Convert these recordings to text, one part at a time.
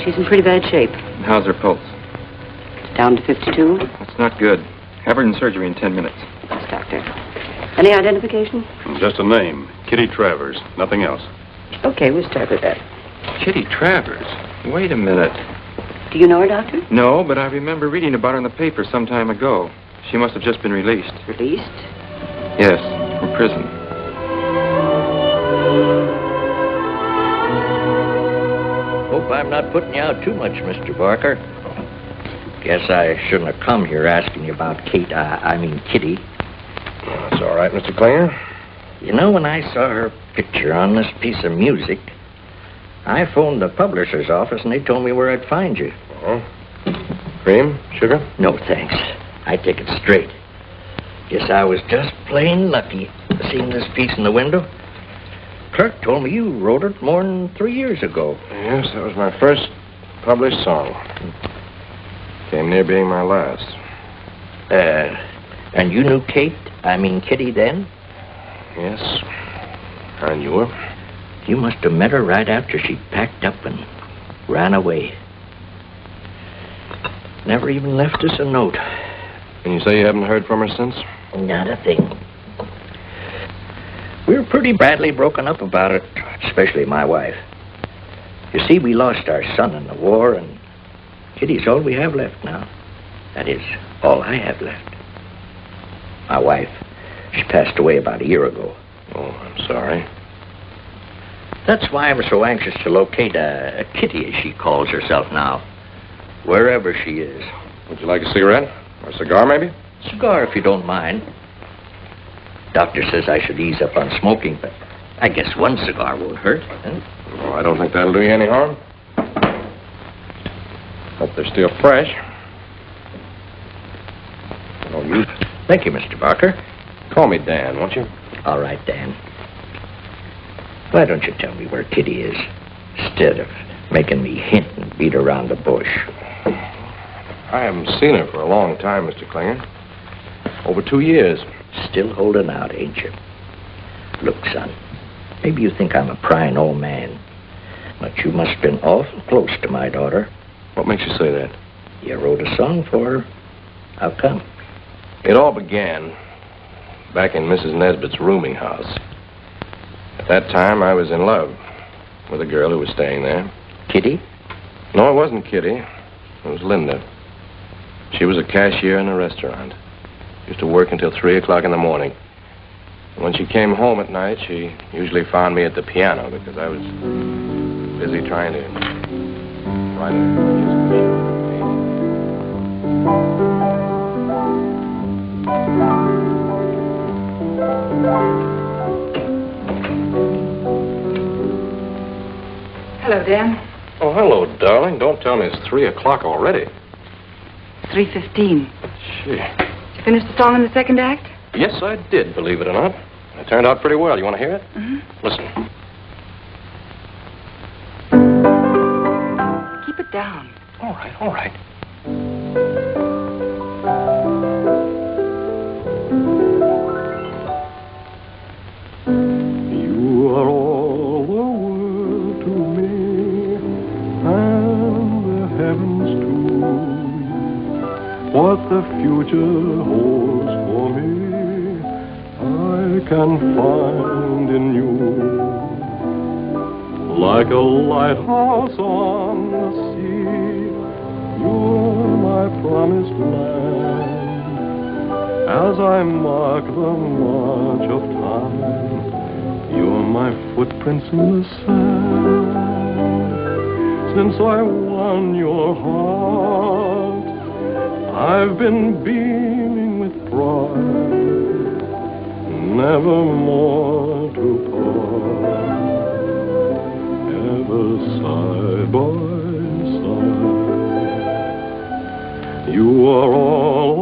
She's in pretty bad shape. How's her pulse? It's down to 52. That's not good. Have her in surgery in 10 minutes. Yes, doctor. Any identification? Just a name. Kitty Travers. Nothing else. Okay, we'll start with that. Kitty Travers? Wait a minute. Do you know her, doctor? No, but I remember reading about her in the paper some time ago. She must have just been released. Released? Yes, from prison. Hope I'm not putting you out too much, Mr. Barker. Guess I shouldn't have come here asking you about Kitty. That's all right, Mr. Klinger. You know, when I saw her picture on this piece of music, I phoned the publisher's office and they told me where I'd find you. Cream? Sugar? No, thanks. I take it straight. Guess I was just plain lucky seeing this piece in the window. Clerk told me you wrote it more than 3 years ago. Yes, that was my first published song. Came near being my last. And you knew Kitty then? Yes. I knew her. You must have met her right after she packed up and ran away. Never even left us a note. And you say you haven't heard from her since? Not a thing. We were pretty badly broken up about it, especially my wife. You see, we lost our son in the war, and Kitty's all we have left now. That is, all I have left. My wife, she passed away about a year ago. Oh, I'm sorry. That's why I'm so anxious to locate a Kitty, as she calls herself now, wherever she is. Would you like a cigarette? Or a cigar, maybe? Cigar, if you don't mind. Doctor says I should ease up on smoking, but I guess one cigar won't hurt. Huh? Oh, I don't think that'll do you any harm. Hope they're still fresh. Oh, you... Thank you, Mr. Barker. Call me Dan, won't you? All right, Dan. Why don't you tell me where Kitty is, instead of making me hint and beat around the bush? I haven't seen her for a long time, Mr. Klinger. Over 2 years. Still holding out, ain't you? Look, son, maybe you think I'm a prying old man, but you must have been awful close to my daughter. What makes you say that? You wrote a song for her. How come? It all began back in Mrs. Nesbitt's rooming house. At that time, I was in love with a girl who was staying there. Kitty? No, it wasn't Kitty. It was Linda. She was a cashier in a restaurant. Used to work until 3 o'clock in the morning. When she came home at night, she usually found me at the piano because I was busy trying to write Hello, Dan. Oh, hello, darling. Don't tell me it's 3 o'clock already. 3:15. Gee. Did you finish the song in the second act? Yes, I did, believe it or not. It turned out pretty well. You want to hear it? Mm-hmm. Listen. Keep it down. All right, all right. You are all the world to me, and the heavens too. What the future holds for me, I can find in you. Like a lighthouse on the sea, you're my promised land. As I mark the march of time, you're my footprints in the sand. Since I won your heart, I've been beaming with pride, never more to part, ever side by side. You are all a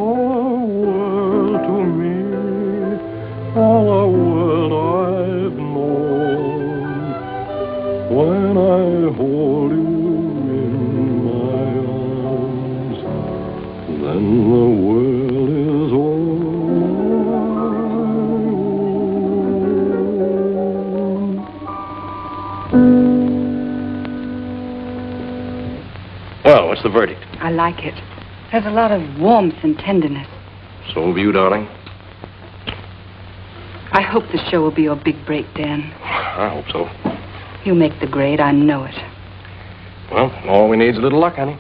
world to me, all a world I've known. When I hold you in my arms, then the world is all I own. What's the verdict? I like it. Has a lot of warmth and tenderness. So have you, darling. I hope the show will be your big break, Dan. I hope so. You'll make the grade, I know it. Well, all we need is a little luck, honey.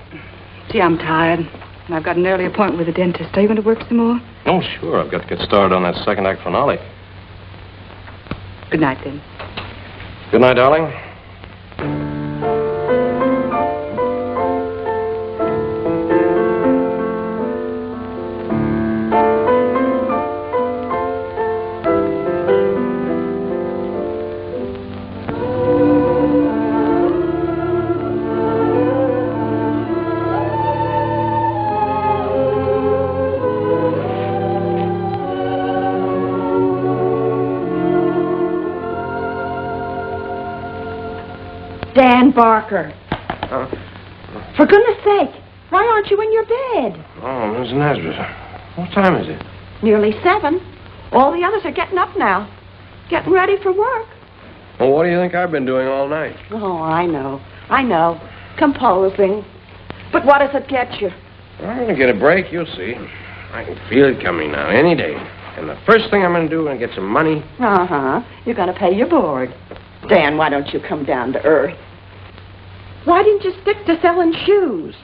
Gee, I'm tired. And I've got an early appointment with the dentist. Are you going to work some more? Oh, sure. I've got to get started on that second act finale. Good night, then. Good night, darling. Dan Barker. For goodness sake, why aren't you in your bed? Oh, Miss Nesbitt. What time is it? Nearly 7. All the others are getting up now. Getting ready for work. Well, what do you think I've been doing all night? Oh, I know. Composing. But what does it get you? I'm going to get a break, you'll see. I can feel it coming now, any day. And the first thing I'm going to do is get some money. Uh-huh. You're going to pay your board. Dan, why don't you come down to earth? Why didn't you stick to selling shoes?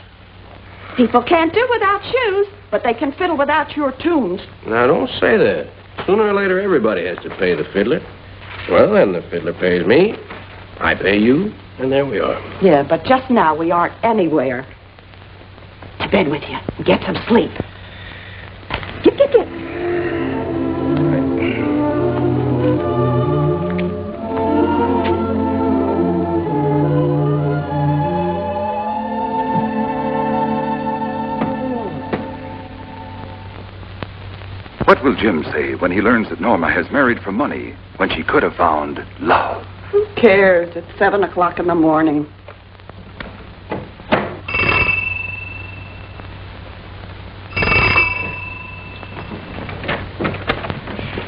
People can't do without shoes, but they can fiddle without your tunes. Now, don't say that. Sooner or later, everybody has to pay the fiddler. Well, then the fiddler pays me, I pay you, and there we are. Yeah, but just now we aren't anywhere. To bed with you and get some sleep. Get. What will Jim say when he learns that Norma has married for money when she could have found love? Who cares? It's 7 o'clock in the morning.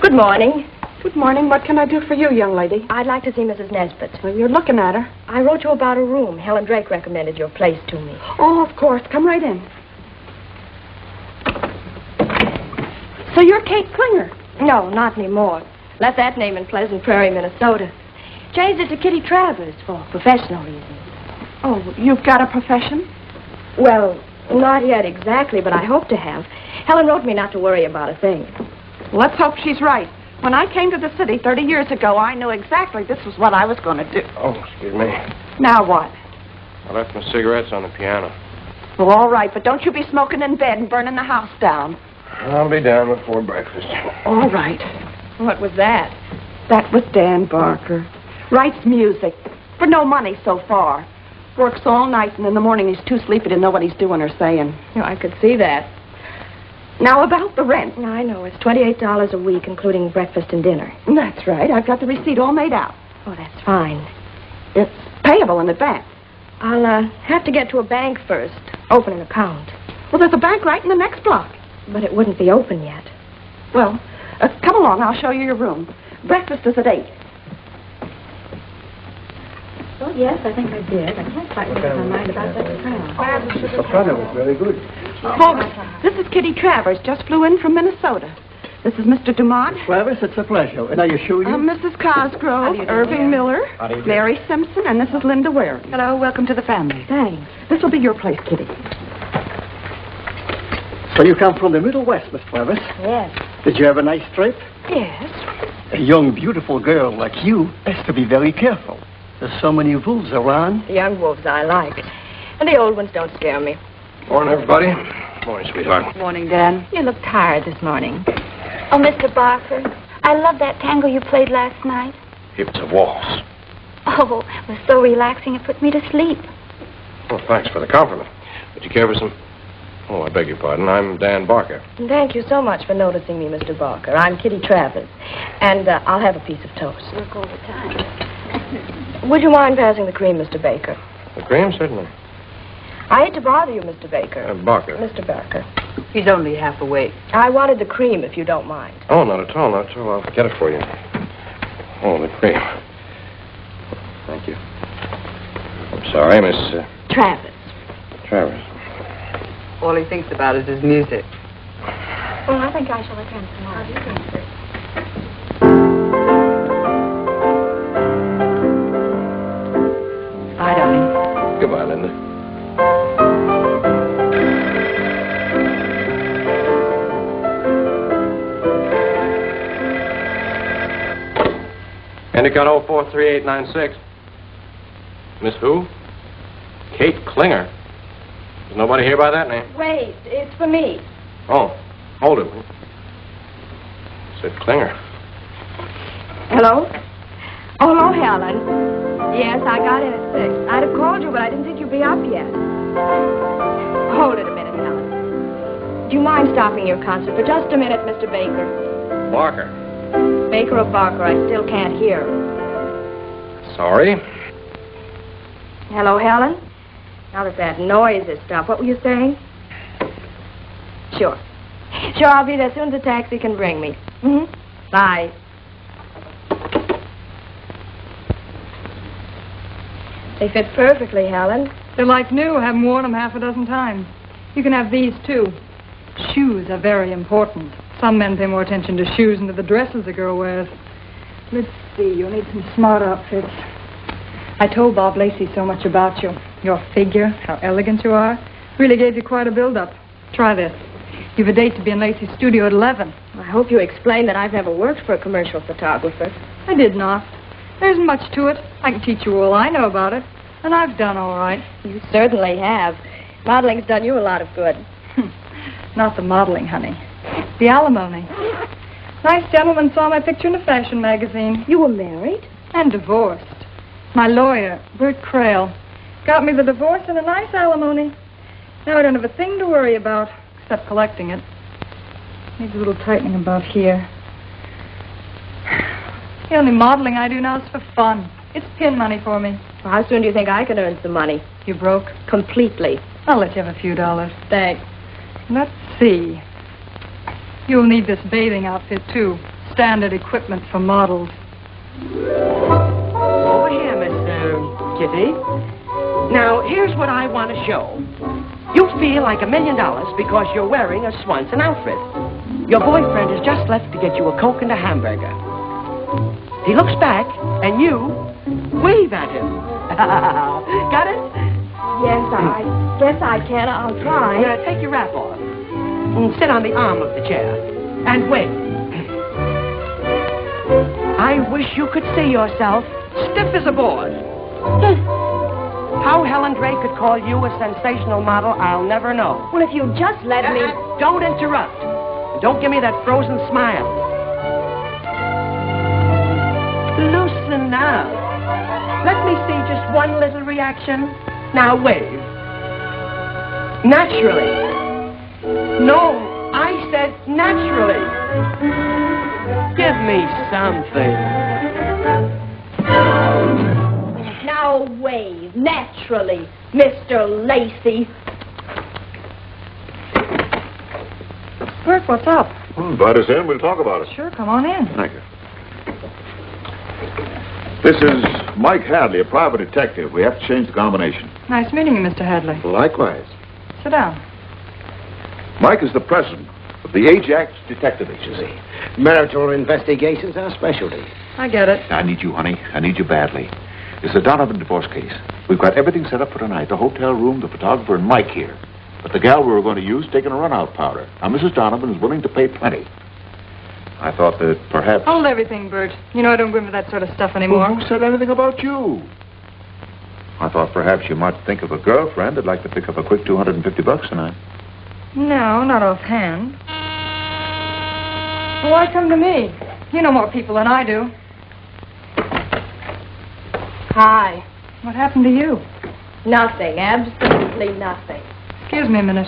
Good morning. Good morning. What can I do for you, young lady? I'd like to see Mrs. Nesbitt. Well, you're looking at her. I wrote you about a room. Helen Drake recommended your place to me. Oh, of course. Come right in. So you're Kate Klinger? No, not anymore. Left that name in Pleasant Prairie, Minnesota. Changed it to Kitty Travers for professional reasons. Oh, you've got a profession? Well, not yet exactly, but I hope to have. Helen wrote me not to worry about a thing. Let's hope she's right. When I came to the city 30 years ago, I knew exactly this was what I was going to do. Oh, excuse me. Now what? I left my cigarettes on the piano. Well, all right, but don't you be smoking in bed and burning the house down. I'll be down before breakfast. All right. What was that? That was Dan Barker. Writes music. For no money so far. Works all night, and in the morning he's too sleepy to know what he's doing or saying. Oh, I could see that. Now, about the rent. I know. It's $28 a week, including breakfast and dinner. That's right. I've got the receipt all made out. Oh, that's fine. It's payable in advance. I'll have to get to a bank first. Open an account. Well, there's a bank right in the next block. But it wouldn't be open yet. Well, come along. I'll show you your room. Breakfast is at 8. Oh, yes, I think I did. I can't quite make up my mind about that soprano. The soprano was very good. Folks, this is Kitty Travers. Just flew in from Minnesota. This is Mr. Dumont. Travis, it's a pleasure. And are you sure you... Mrs. Cosgrove, Irving Miller, Mary Simpson, and this is Linda Waring. Hello, welcome to the family. Thanks. This will be your place, Kitty. So you come from the Middle West, Miss Travis? Yes. Did you have a nice trip? Yes. A young, beautiful girl like you has to be very careful. There's so many wolves around. The young wolves I like. And the old ones don't scare me. Morning, everybody. Morning, sweetheart. Morning, Dan. You look tired this morning. Oh, Mr. Barker, I love that tango you played last night. It's a waltz. Oh, it was so relaxing it put me to sleep. Well, thanks for the compliment. Would you care for some... Oh, I beg your pardon. I'm Dan Barker. Thank you so much for noticing me, Mr. Barker. I'm Kitty Travers. And I'll have a piece of toast. Work all the time. Would you mind passing the cream, Mr. Baker? The cream, certainly. I hate to bother you, Mr. Baker. Barker. Mr. Barker. He's only half awake. I wanted the cream, if you don't mind. Oh, not at all, not at all. I'll get it for you. Oh, the cream. Thank you. I'm sorry, Miss... Travers. Travers. All he thinks about is his music. Well, I think I shall attend tomorrow. How do you think, sir? Bye, darling. Goodbye, Linda. Endicott 043896. Miss who? Kate Klinger. There's nobody here by that name. Wait, it's for me. Oh, hold it. Said Klinger. Hello? Oh, hello, Helen. Yes, I got in at 6. I'd have called you, but I didn't think you'd be up yet. Hold it a minute, Helen. Do you mind stopping your concert for just a minute, Mr. Baker? Barker. Baker or Barker, I still can't hear. Sorry. Hello, Helen? Now that noise has stopped, what were you saying? Sure. Sure, I'll be there as soon as the taxi can bring me. Mm-hmm. Bye. They fit perfectly, Helen. They're like new. I haven't worn them half a dozen times. You can have these, too. Shoes are very important. Some men pay more attention to shoes than to the dresses a girl wears. Let's see, you'll need some smart outfits. I told Bob Lacey so much about you. Your figure, how elegant you are. Really gave you quite a build-up. Try this. You've a date to be in Lacey's studio at 11. I hope you explained that I've never worked for a commercial photographer. I did not. There isn't much to it. I can teach you all I know about it. And I've done all right. You certainly have. Modeling's done you a lot of good. Not the modeling, honey. The alimony. Nice gentleman saw my picture in a fashion magazine. You were married? And divorced. My lawyer, Bert Crail, got me the divorce and a nice alimony. Now I don't have a thing to worry about, except collecting it. Needs a little tightening about here. The only modeling I do now is for fun. It's pin money for me. Well, how soon do you think I can earn some money? You broke? Completely. I'll let you have a few dollars. Thanks. Let's see. You'll need this bathing outfit, too. Standard equipment for models. Over here, Mr. Kitty. Now, here's what I want to show. You feel like $1 million because you're wearing a Swanson outfit. Your boyfriend has just left to get you a Coke and a hamburger. He looks back, and you wave at him. Got it? Yes, I guess I can. I'll try. Now, take your wrap off. And sit on the arm of the chair. And wait. I wish you could see yourself stiff as a board. How Helen Drake could call you a sensational model, I'll never know. Well, if you just let me... Don't interrupt. Don't give me that frozen smile. Loosen up. Let me see just one little reaction. Now wave. Naturally. No, I said naturally. Give me something. Now wave, naturally, Mr. Lacey. Bert, what's up? Invite us in. We'll talk about it. Sure, come on in. Thank you. This is Mike Hadley, a private detective. We have to change the combination. Nice meeting you, Mr. Hadley. Likewise. Sit down. Mike is the president of the Ajax Detective Agency. Marital investigations are specialty. I get it. I need you, honey. I need you badly. It's a Donovan divorce case. We've got everything set up for tonight. The hotel room, the photographer, and Mike here. But the gal we were going to use taking a run-out powder. Now, Mrs. Donovan is willing to pay plenty. I thought that perhaps... Hold everything, Bert. You know I don't go in for that sort of stuff anymore. Well, who said anything about you? I thought perhaps you might think of a girlfriend that'd like to pick up a quick $250 tonight. No, not offhand. Well, why come to me? You know more people than I do. Hi. What happened to you? Nothing, absolutely nothing. Excuse me a minute.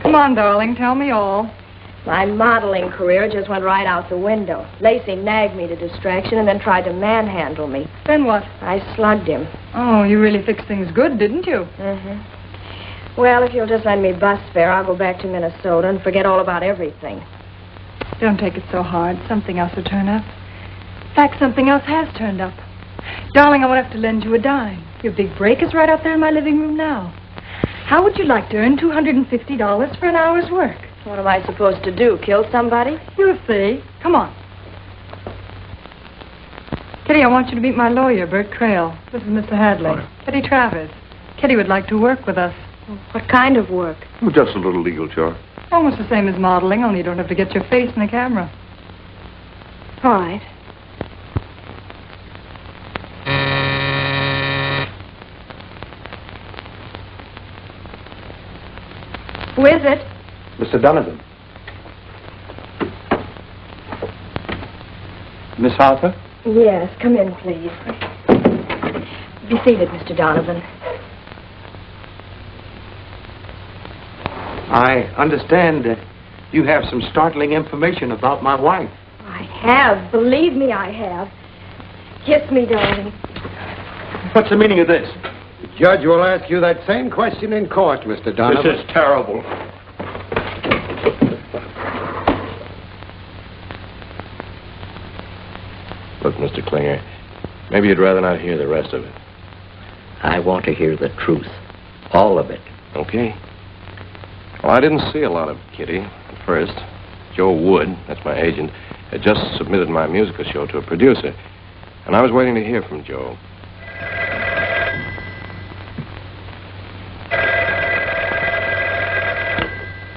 Come on, darling, tell me all. My modeling career just went right out the window. Lacey nagged me to distraction and then tried to manhandle me. Then what? I slugged him. Oh, you really fixed things good, didn't you? Mm-hmm. Well, if you'll just lend me bus fare, I'll go back to Minnesota and forget all about everything. Don't take it so hard. Something else will turn up. In fact, something else has turned up. Darling, I won't have to lend you a dime. Your big break is right out there in my living room now. How would you like to earn $250 for an hour's work? What am I supposed to do, kill somebody? You'll see. Come on. Kitty, I want you to meet my lawyer, Bert Crail. This is Mr. Hadley. Kitty Travers. Kitty would like to work with us. What kind of work? Oh, just a little legal chore. Almost the same as modeling, only you don't have to get your face in the camera. All right. Who is it? Mr. Donovan. Miss Harper? Yes, come in, please. Be seated, Mr. Donovan. I understand that you have some startling information about my wife. I have. Believe me, I have. Kiss me, darling. What's the meaning of this? The judge will ask you that same question in court, Mr. Donovan. This is terrible. Look, Mr. Klinger, maybe you'd rather not hear the rest of it. I want to hear the truth. All of it. Okay. Well, I didn't see a lot of Kitty at first. Joe Wood, that's my agent, had just submitted my musical show to a producer, and I was waiting to hear from Joe.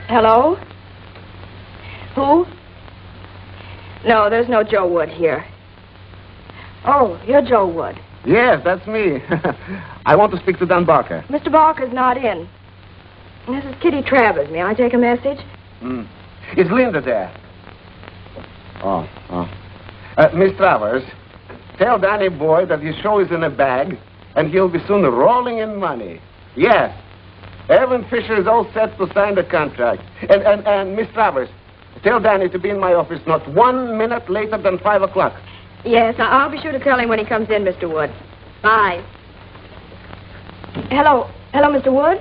Hello? Who? No, there's no Joe Wood here. Oh, you're Joe Wood. Yes, that's me. I want to speak to Dan Barker. Mr. Barker's not in. This is Kitty Travers. May I take a message? Is Linda there? Miss Travers, tell Danny Boy that his show is in a bag, and he'll be soon rolling in money. Yes. Evan Fisher is all set to sign the contract. And Miss Travers, tell Danny to be in my office not 1 minute later than 5 o'clock. Yes, I'll be sure to tell him when he comes in, Mr. Wood. Bye. Hello, Mr. Wood?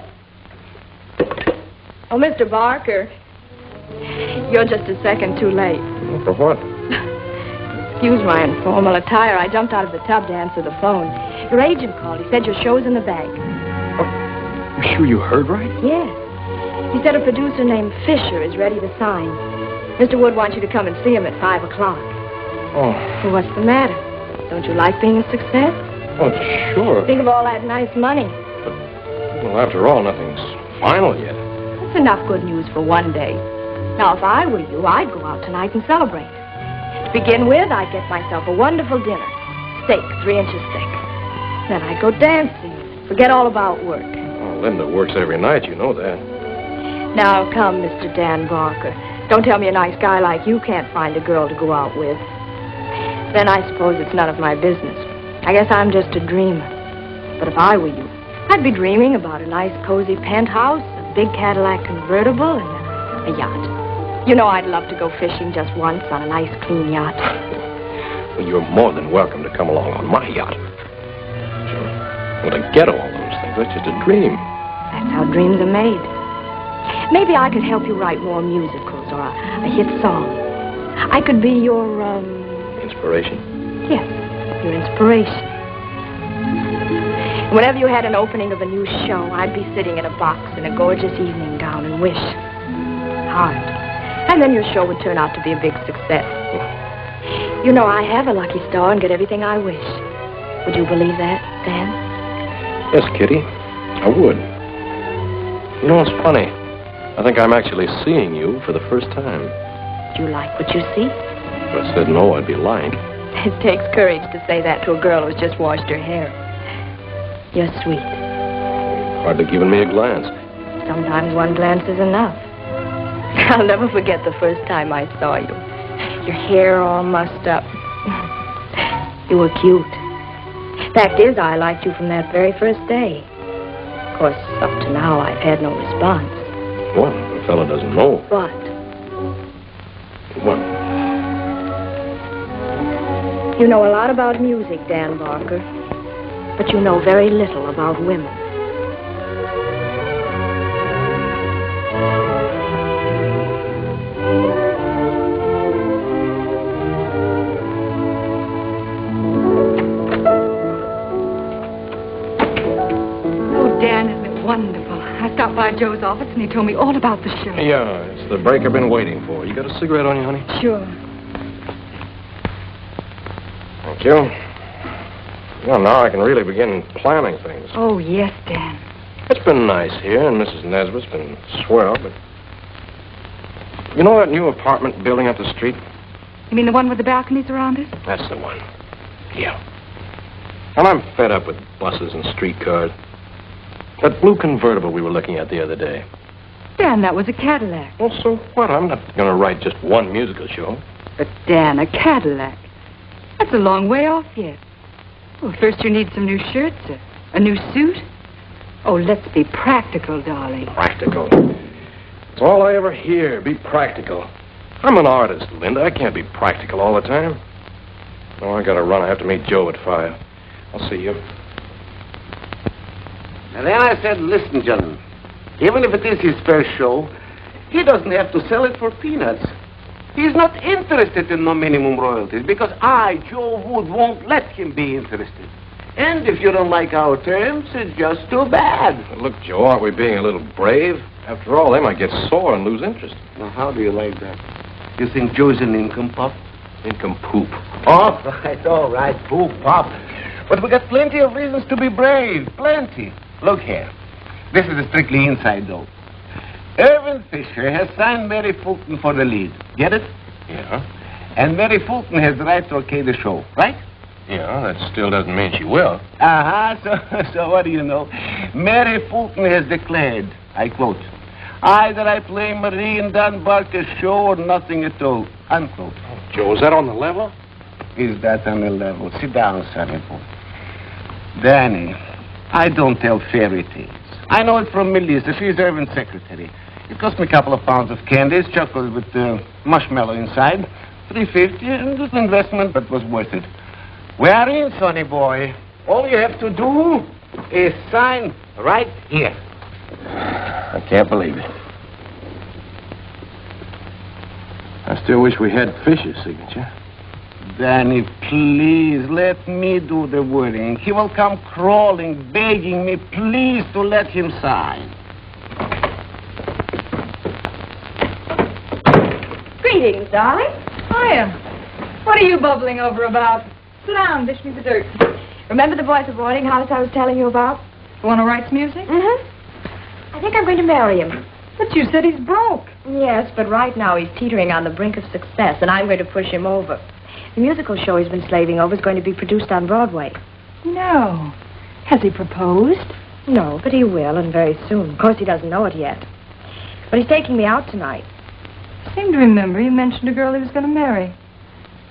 Oh, Mr. Barker. You're just a second too late. For what? Excuse my informal attire. I jumped out of the tub to answer the phone. Your agent called. He said your show's in the bag. You sure you heard right? Yes. He said a producer named Fisher is ready to sign. Mr. Wood wants you to come and see him at 5 o'clock. Oh. Well, what's the matter? Don't you like being a success? Oh, sure. Think of all that nice money. Well, after all, nothing's final yet. That's enough good news for one day. Now, if I were you, I'd go out tonight and celebrate. To begin with, I'd get myself a wonderful dinner. Steak, 3 inches thick. Then I'd go dancing. Forget all about work. Oh, Linda works every night, you know that. Now, come, Mr. Dan Barker. Don't tell me a nice guy like you can't find a girl to go out with. Then I suppose it's none of my business. I guess I'm just a dreamer. But if I were you, I'd be dreaming about a nice, cozy penthouse, a big Cadillac convertible, and a yacht. You know I'd love to go fishing just once on a nice, clean yacht. Well, you're more than welcome to come along on my yacht. Well, to get all those things, that's just a dream. That's how dreams are made. Maybe I could help you write more musicals or a hit song. I could be your, Inspiration? Yes, your inspiration. Whenever you had an opening of a new show, I'd be sitting in a box in a gorgeous evening gown and wish hard. And then your show would turn out to be a big success. You know, I have a lucky star and get everything I wish. Would you believe that, Dan? Yes, Kitty, I would. You know, it's funny. I think I'm actually seeing you for the first time. Do you like what you see? If I said no, I'd be lying. It takes courage to say that to a girl who's just washed her hair. You're sweet. Hardly given me a glance. Sometimes one glance is enough. I'll never forget the first time I saw you. Your hair all mussed up. You were cute. Fact is, I liked you from that very first day. Of course, up to now, I've had no response. What? A fellow doesn't know. What? What? You know a lot about music, Dan Barker, but you know very little about women. Oh, Dan, isn't it wonderful? I've stopped by Joe's office and he told me all about the show. Yeah, it's the break I've been waiting for. You got a cigarette on you, honey? Sure. Thank you. Well, now I can really begin planning things. Oh, yes, Dan. It's been nice here, and Mrs. Nesbitt's been swell, but... You know that new apartment building up the street? You mean the one with the balconies around it? That's the one. Yeah. And I'm fed up with buses and streetcars. That blue convertible we were looking at the other day. Dan, that was a Cadillac. Well, so what? I'm not going to write just one musical show. But, Dan, a Cadillac. That's a long way off yet. Well, first you need some new shirts, a new suit. Oh, let's be practical, darling. Practical. It's all I ever hear, be practical. I'm an artist, Linda. I can't be practical all the time. Oh, I got to run. I have to meet Joe at 5. I'll see you. And then I said, listen, gentlemen, even if it is his first show, he doesn't have to sell it for peanuts. He's not interested in no minimum royalties because I, Joe Wood, won't let him be interested. And if you don't like our terms, it's just too bad. Look, Joe, aren't we being a little brave? After all, they might get sore and lose interest. Now, how do you like that? You think Joe's an nincompoop? Nincompoop. All right, poop, pop. But we got plenty of reasons to be brave, plenty. Look here. This is a strictly inside dope. Irvin Fisher has signed Mary Fulton for the lead. Get it? Yeah. And Mary Fulton has the right to okay the show, right? Yeah, that still doesn't mean she will. So what do you know? Mary Fulton has declared, I quote, either I play Marie in Dan Barker's show or nothing at all, unquote. Oh, Joe, is that on the level? Is that on the level? Sit down, sonny boy. Danny, I don't tell fairy tales. I know it from Melissa. She's Irvin's secretary. It cost me a couple of pounds of candies, chocolate with marshmallow inside. $3.50, and little investment, but was worth it. We are in, sonny boy. All you have to do is sign right here. I can't believe it. I still wish we had Fisher's signature. Danny, please, let me do the wording. He will come crawling, begging me, please, to let him sign. Greetings, darling. Hiya. What are you bubbling over about? Sit down, dish me the dirt. Remember the boy at the boarding house I was telling you about? The one who writes music? Mm-hmm. I think I'm going to marry him. But you said he's broke. Yes, but right now he's teetering on the brink of success, and I'm going to push him over. The musical show he's been slaving over is going to be produced on Broadway. No. Has he proposed? No, but he will, and very soon. Of course, he doesn't know it yet. But he's taking me out tonight. I seem to remember you mentioned a girl he was going to marry.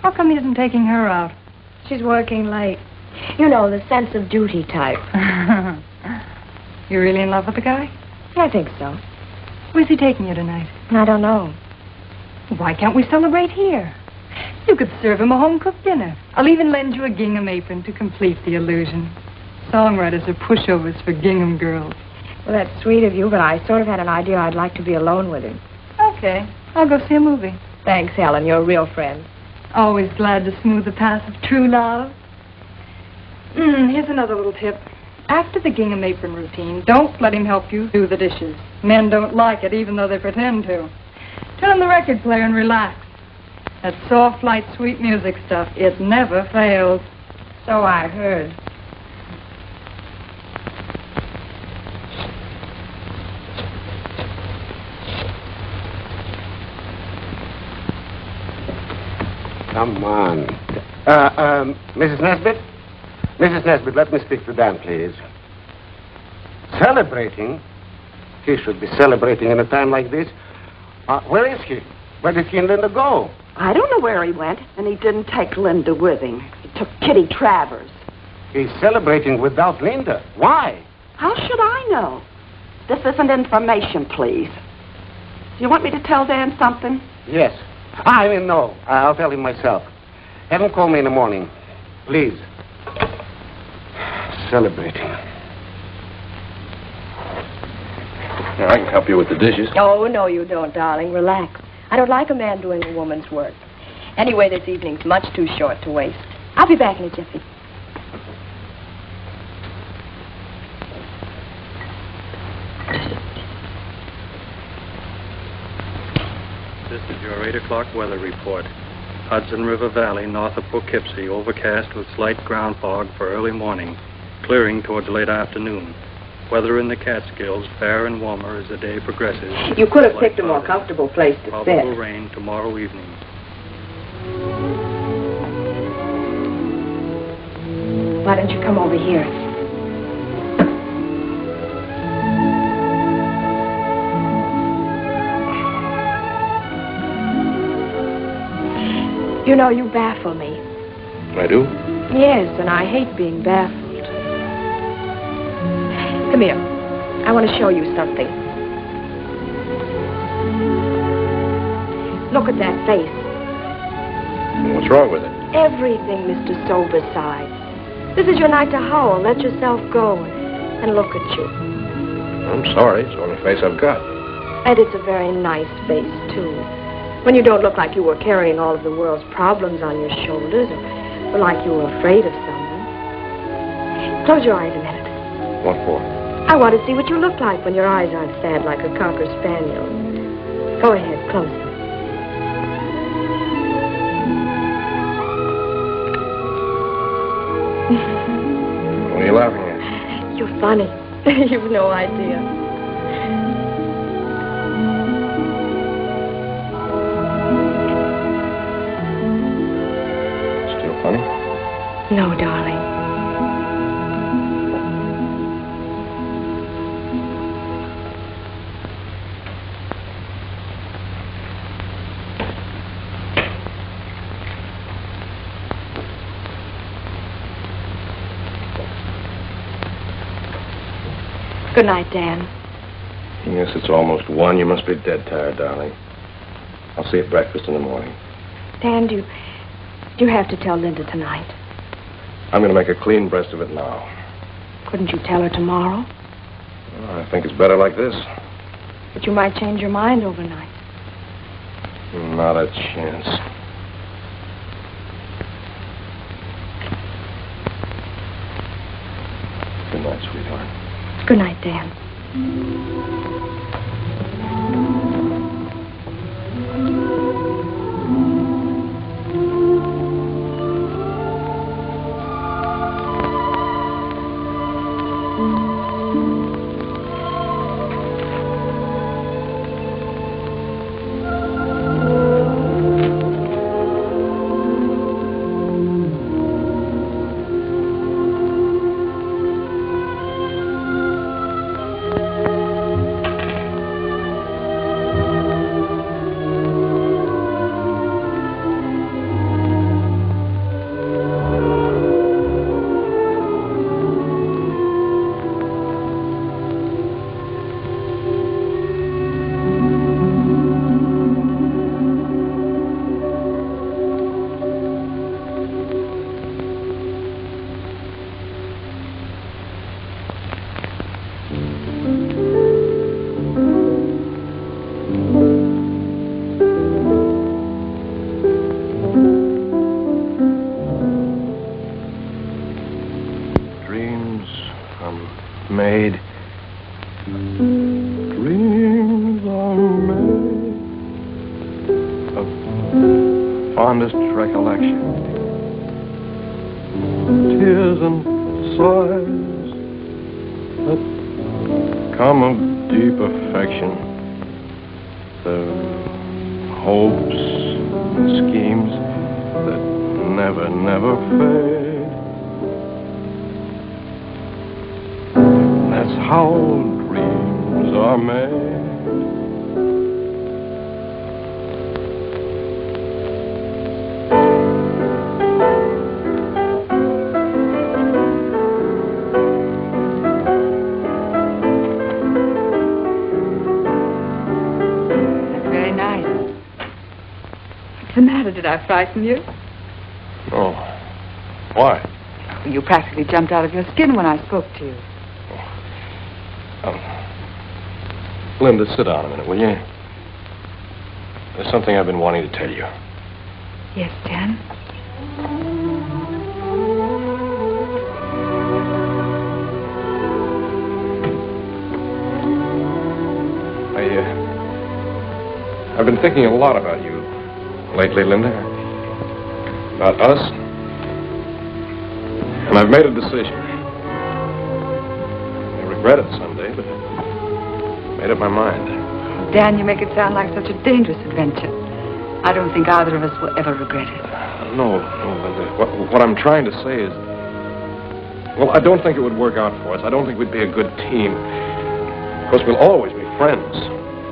How come he isn't taking her out? She's working late. You know, the sense of duty type. You really in love with the guy? I think so. Where's he taking you tonight? I don't know. Why can't we celebrate here? You could serve him a home-cooked dinner. I'll even lend you a gingham apron to complete the illusion. Songwriters are pushovers for gingham girls. Well, that's sweet of you, but I sort of had an idea I'd like to be alone with him. Okay. I'll go see a movie. Thanks, Helen. You're a real friend. Always glad to smooth the path of true love. Here's another little tip. After the gingham apron routine, don't let him help you do the dishes. Men don't like it, even though they pretend to. Turn on the record player and relax. That soft, light, sweet music stuff, it never fails. So I heard. Come on. Mrs. Nesbitt? Mrs. Nesbitt, let me speak to Dan, please. Celebrating? He should be celebrating in a time like this. Where is he? Where did he and Linda go? I don't know where he went, and he didn't take Linda with him. He took Kitty Travers. He's celebrating without Linda. Why? How should I know? This isn't information, please. Do you want me to tell Dan something? Yes. No. I'll tell him myself. Have him call me in the morning. Please. Celebrating. Now, I can help you with the dishes. Oh, no, you don't, darling. Relax. I don't like a man doing a woman's work. Anyway, this evening's much too short to waste. I'll be back in a jiffy. your 8 o'clock weather report. Hudson River Valley, north of Poughkeepsie, overcast with slight ground fog for early morning, clearing towards late afternoon. Weather in the Catskills, fair and warmer as the day progresses. You could have picked a more comfortable place to Probable sit. rain tomorrow evening. Why don't you come over here? You know, you baffle me. I do? Yes, and I hate being baffled. Come here. I want to show you something. Look at that face. What's wrong with it? Everything, Mr. Soberside. This is your night to howl. Let yourself go and look at you. I'm sorry. It's the only face I've got. And it's a very nice face, too. When you don't look like you were carrying all of the world's problems on your shoulders or like you were afraid of someone. Close your eyes a minute. What for? I want to see what you look like when your eyes aren't sad like a Cocker Spaniel. Go ahead, close them. What are you laughing at? You're funny. You've no idea. Still funny? No, darling. Good night, Dan. Yes, it's almost 1. You must be dead tired, darling. I'll see you at breakfast in the morning. Dan, do you have to tell Linda tonight? I'm going to make a clean breast of it now. Couldn't you tell her tomorrow? Well, I think it's better like this. But you might change your mind overnight. Not a chance. Good night, sweetheart. Good night, Dan. Fondest recollection. Tears and sighs that come of deep affection. The hopes and schemes that never, never fade. That's how dreams are made. Did I frighten you? No. Why? You practically jumped out of your skin when I spoke to you. Linda, sit down a minute, will you? There's something I've been wanting to tell you. Yes, Dan? I've been thinking a lot about you lately, Linda. About us. And I've made a decision. I regret it someday, but I made up my mind. Dan, you make it sound like such a dangerous adventure. I don't think either of us will ever regret it. No, Linda. What I'm trying to say is... Well, I don't think it would work out for us. I don't think we'd be a good team. Of course, we'll always be friends.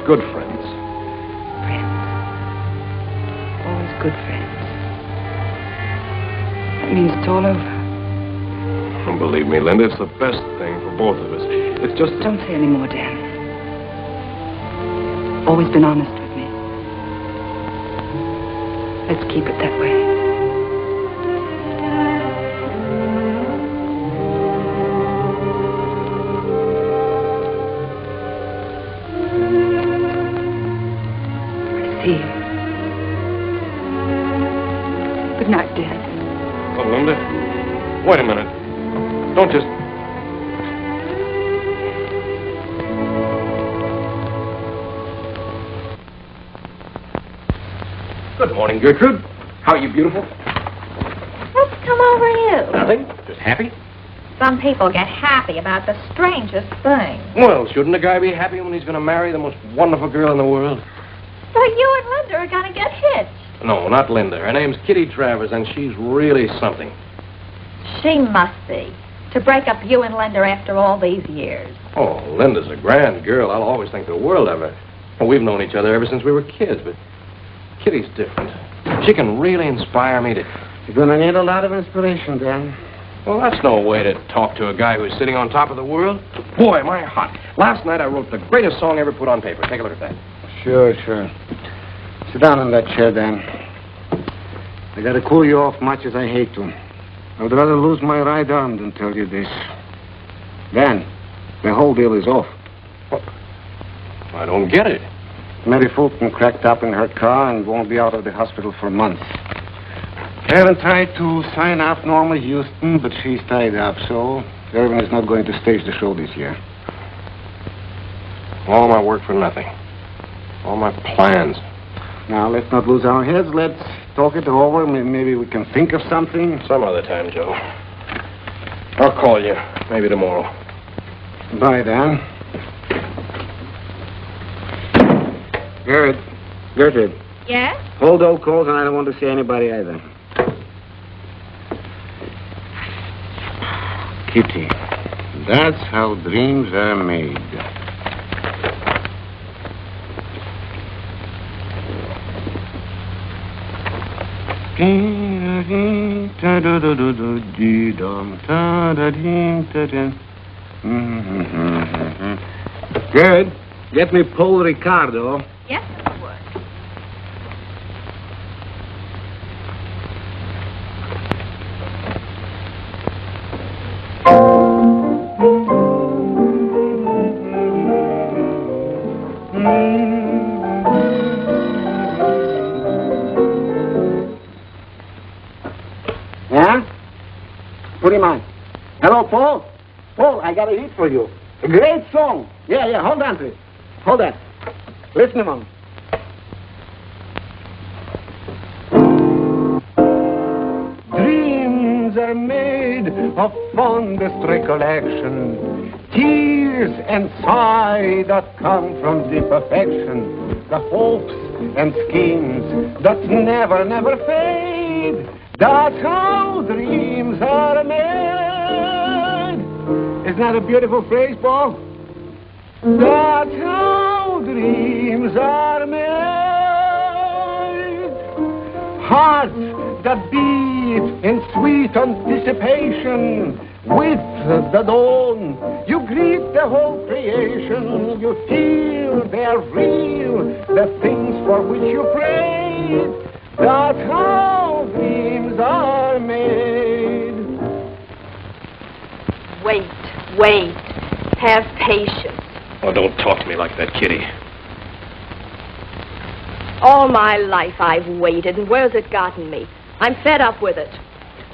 Good friends. Friends. Always good friends. That means it's all over. And believe me, Linda, it's the best thing for both of us. It's just... Don't say any more, Dan. Always been honest with me. Let's keep it that way. Good night, Dan. Oh, Linda, wait a minute. Don't just... Good morning, Gertrude. How are you, beautiful? What's come over you? Nothing. Just happy. Some people get happy about the strangest things. Well, shouldn't a guy be happy when he's going to marry the most wonderful girl in the world? Well, you and Linda are going to get hitched. No, not Linda. Her name's Kitty Travers, and she's really something. She must be. To break up you and Linda after all these years. Oh, Linda's a grand girl. I'll always think the world of her. Well, we've known each other ever since we were kids, but Kitty's different. She can really inspire me to... You're going to need a lot of inspiration, Dan. Well, that's no way to talk to a guy who's sitting on top of the world. Boy, am I hot. Last night I wrote the greatest song ever put on paper. Take a look at that. Sure. Sit down in that chair, Dan. I got to cool you off much as I hate to. I would rather lose my right arm than tell you this. Dan, the whole deal is off. What? I don't get it. Mary Fulton cracked up in her car and won't be out of the hospital for months. Aaron tried to sign up Norma Houston, but she's tied up, so Irvin is not going to stage the show this year. All my work for nothing. All my plans. Now, let's not lose our heads. Let's talk it over. Maybe we can think of something. Some other time, Joe. I'll call you. Maybe tomorrow. Bye, Dan. Gertrude. Yes? Hold all calls, and I don't want to see anybody either. Kitty, that's how dreams are made. Good. Get me Paul Ricardo. Yes, I would. Yeah? Put him on. Hello, Paul? Paul, I got a hit for you. A great song. Yeah, hold on to it. Hold on. Listen a moment. Dreams are made of fondest recollection, tears and sighs that come from deep affection, the hopes and schemes that never fade. That's how dreams are made. Isn't that a beautiful phrase, Paul? That's how dreams are made. Hearts that beat in sweet anticipation. With the dawn, you greet the whole creation. You feel they're real, the things for which you prayed. That's how dreams are made. Wait. Have patience. Oh, don't talk to me like that, Kitty. All my life I've waited, and where's it gotten me? I'm fed up with it.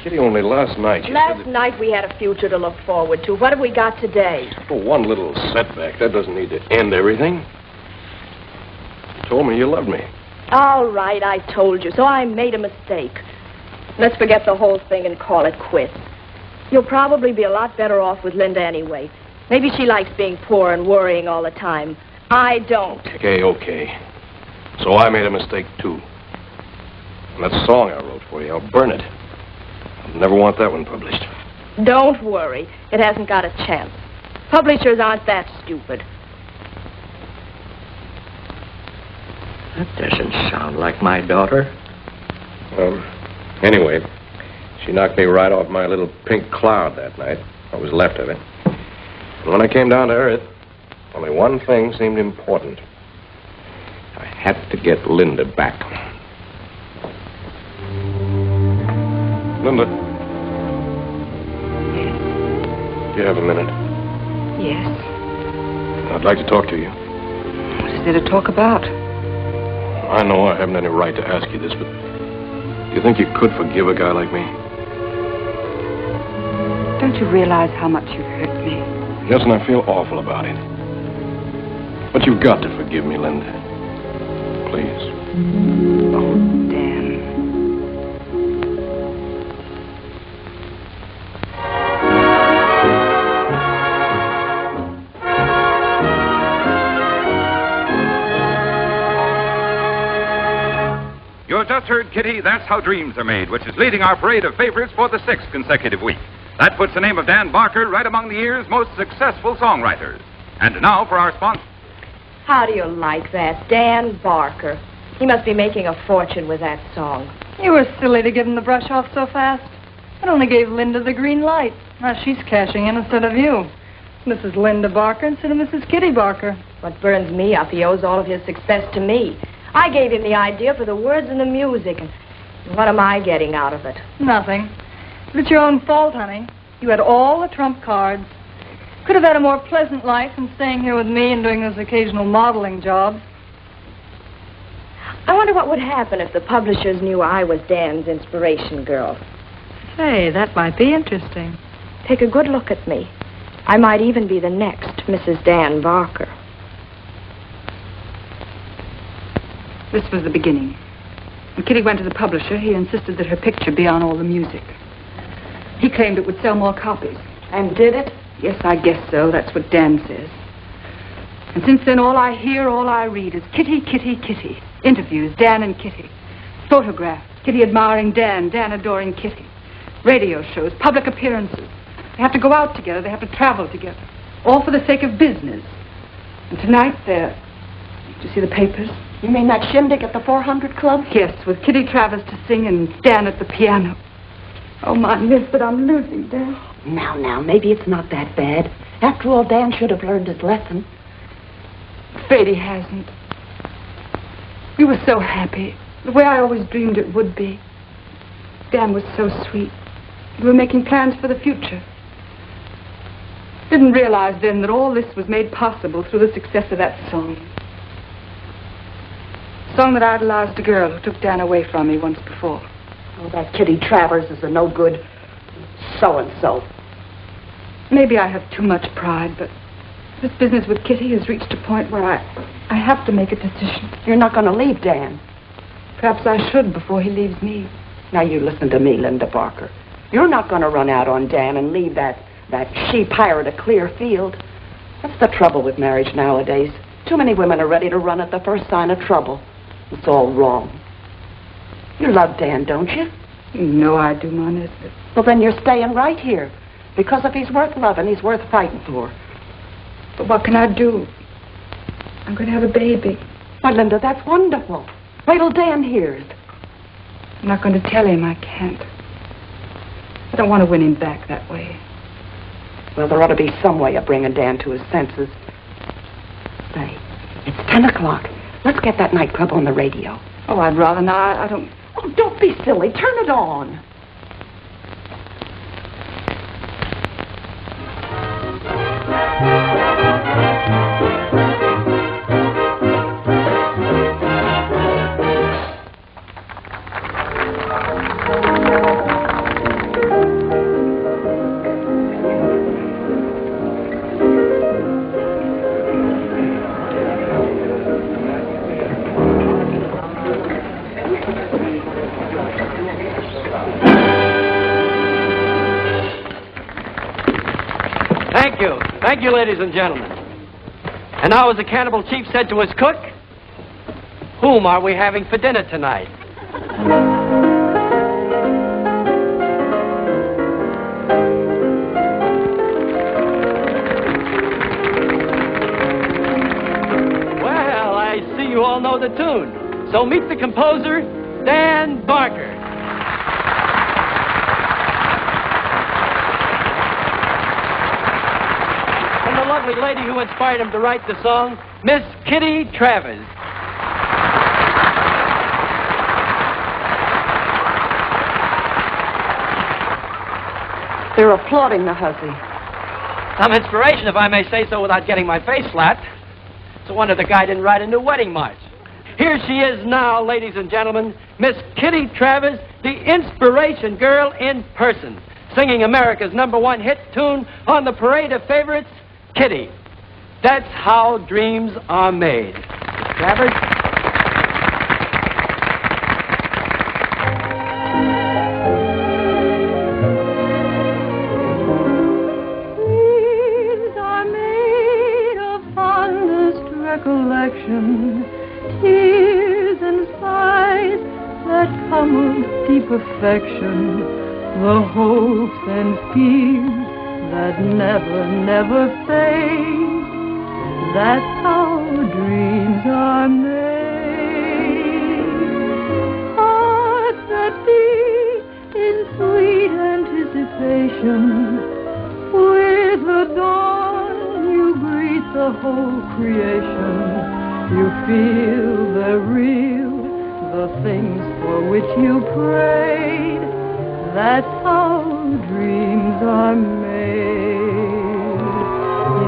Kitty, only last night you Last said that... night we had a future to look forward to. What have we got today? Oh, one little setback. That doesn't need to end everything. You told me you loved me. All right, I told you, so I made a mistake. Let's forget the whole thing and call it quits. You'll probably be a lot better off with Linda anyway. Maybe she likes being poor and worrying all the time. I don't. Okay. So I made a mistake, too. And that song I wrote for you, I'll burn it. I'll never want that one published. Don't worry. It hasn't got a chance. Publishers aren't that stupid. That doesn't sound like my daughter. Anyway, she knocked me right off my little pink cloud that night. What was left of it. And when I came down to earth, only one thing seemed important. I had to get Linda back. Linda. Do you have a minute? Yes. I'd like to talk to you. What is there to talk about? I know I haven't any right to ask you this, but do you think you could forgive a guy like me? Don't you realize how much you've hurt me? Yes, and I feel awful about it. But you've got to forgive me, Linda. Please. Oh, Dan. You just heard, Kitty, That's How Dreams Are Made, which is leading our parade of favorites for the 6th consecutive week. That puts the name of Dan Barker right among the year's most successful songwriters. And now for our sponsor. How do you like that? Dan Barker. He must be making a fortune with that song. You were silly to give him the brush off so fast. It only gave Linda the green light. Now she's cashing in instead of you. Mrs. Linda Barker instead of Mrs. Kitty Barker. What burns me up, he owes all of his success to me. I gave him the idea for the words and the music, and what am I getting out of it? Nothing. It's your own fault, honey. You had all the trump cards. Could have had a more pleasant life than staying here with me and doing those occasional modeling jobs. I wonder what would happen if the publishers knew I was Dan's inspiration girl. Say, that might be interesting. Take a good look at me. I might even be the next Mrs. Dan Barker. This was the beginning. When Kitty went to the publisher, he insisted that her picture be on all the music. He claimed it would sell more copies. And did it? Yes, I guess so. That's what Dan says. And since then, all I hear, all I read is Kitty, Kitty, Kitty. Interviews, Dan and Kitty. Photographs, Kitty admiring Dan, Dan adoring Kitty. Radio shows, public appearances. They have to go out together. They have to travel together. All for the sake of business. And tonight, did you see the papers? You mean that shindig at the 400 Club? Yes, with Kitty Travers to sing and Dan at the piano. Oh, my miss, but I'm losing, Dan. Now, maybe it's not that bad. After all, Dan should have learned his lesson. Afraid he hasn't. We were so happy, the way I always dreamed it would be. Dan was so sweet. We were making plans for the future. Didn't realize then that all this was made possible through the success of that song. A song that idolized a girl who took Dan away from me once before. Oh, that Kitty Travers is a no-good so-and-so. Maybe I have too much pride, but this business with Kitty has reached a point where I have to make a decision. You're not going to leave Dan. Perhaps I should before he leaves me. Now, you listen to me, Linda Barker. You're not going to run out on Dan and leave that she-pirate a clear field. That's the trouble with marriage nowadays. Too many women are ready to run at the first sign of trouble. It's all wrong. You love Dan, don't you? No, I do, Mon. Well, then you're staying right here. Because if he's worth loving, he's worth fighting for. But what can I do? I'm going to have a baby. Why, Linda, that's wonderful. Wait till Dan hears. I'm not going to tell him I can't. I don't want to win him back that way. Well, there ought to be some way of bringing Dan to his senses. Say, it's 10 o'clock. Let's get that nightclub on the radio. Oh, I'd rather not. I don't... Oh, don't be silly. Turn it on. Thank you. Thank you, ladies and gentlemen. And now, as the cannibal chief said to his cook, whom are we having for dinner tonight? Well, I see you all know the tune. So meet the composer, Dan Barker. And the lovely lady who inspired him to write the song, Miss Kitty Travers. They're applauding the hussy. Some inspiration, if I may say so without getting my face slapped. It's a wonder the guy didn't write a new wedding march. Here she is now, ladies and gentlemen, Miss Kitty Travers, the inspiration girl in person, singing America's #1 hit tune on the parade of favorites, Kitty. That's how dreams are made. Miss Travers? Recollection, tears and sighs that come with deep affection, the hopes and fears that never, never fade. That's how dreams are made. Hearts that beat in sweet anticipation, with the dawn you greet the whole creation. You feel they're real, the things for which you prayed. That's how dreams are made.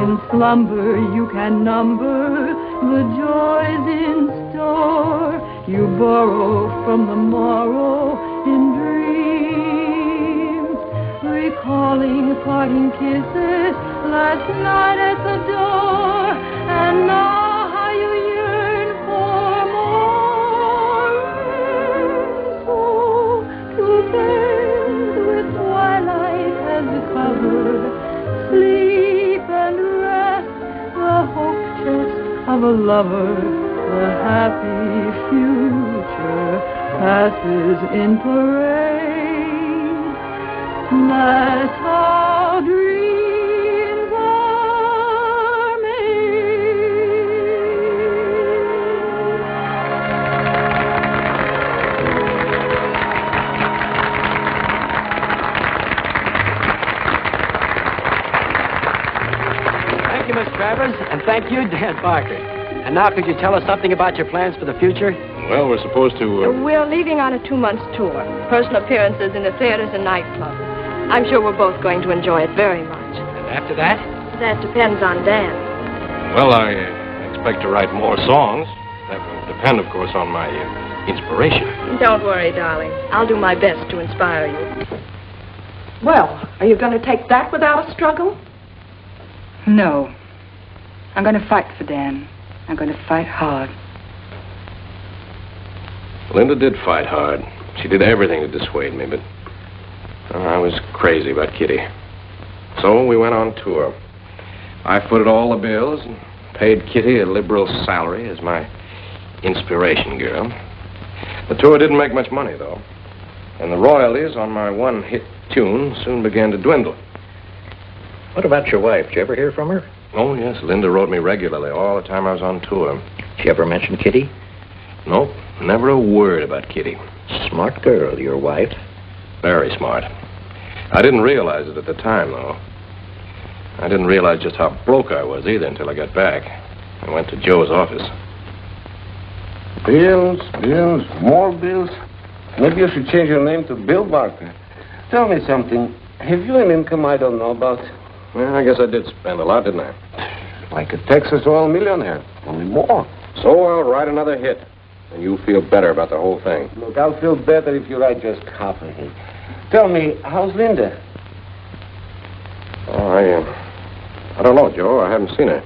In slumber you can number the joys in store. You borrow from the morrow in dreams, recalling parting kisses last night at the door, and now how you yearn for more. So to bed with twilight as covered, sleep and rest, the hope chest of a lover, the happy future passes in parade. That's how dreams are Thank you, Miss Travers, and thank you, Dan Barker. And now, could you tell us something about your plans for the future? Well, we're supposed to... We're leaving on a 2-month tour. Personal appearances in the theaters and nightclubs. I'm sure we're both going to enjoy it very much. And after that? That depends on Dan. Well, I expect to write more songs. That will depend, of course, on my inspiration. Don't worry, darling. I'll do my best to inspire you. Well, are you going to take that without a struggle? No. I'm going to fight for Dan. I'm going to fight hard. Linda did fight hard. She did everything to dissuade me, but I was crazy about Kitty. So we went on tour. I footed all the bills and paid Kitty a liberal salary as my inspiration girl. The tour didn't make much money, though. And the royalties on my one-hit tune soon began to dwindle. What about your wife? Did you ever hear from her? Oh, yes. Linda wrote me regularly all the time I was on tour. Did she ever mention Kitty? Nope. Never a word about Kitty. Smart girl, your wife. Very smart. I didn't realize it at the time, though. I didn't realize just how broke I was either until I got back. I went to Joe's office. Bills, more bills. Maybe you should change your name to Bill Barker. Tell me something. Have you an income I don't know about? Well, I guess I did spend a lot, didn't I? Like a Texas oil millionaire. Only more. So I'll write another hit. And you feel better about the whole thing. Look, I'll feel better if you write just half a hit. Tell me, how's Linda? Oh, I don't know, Joe. I haven't seen her.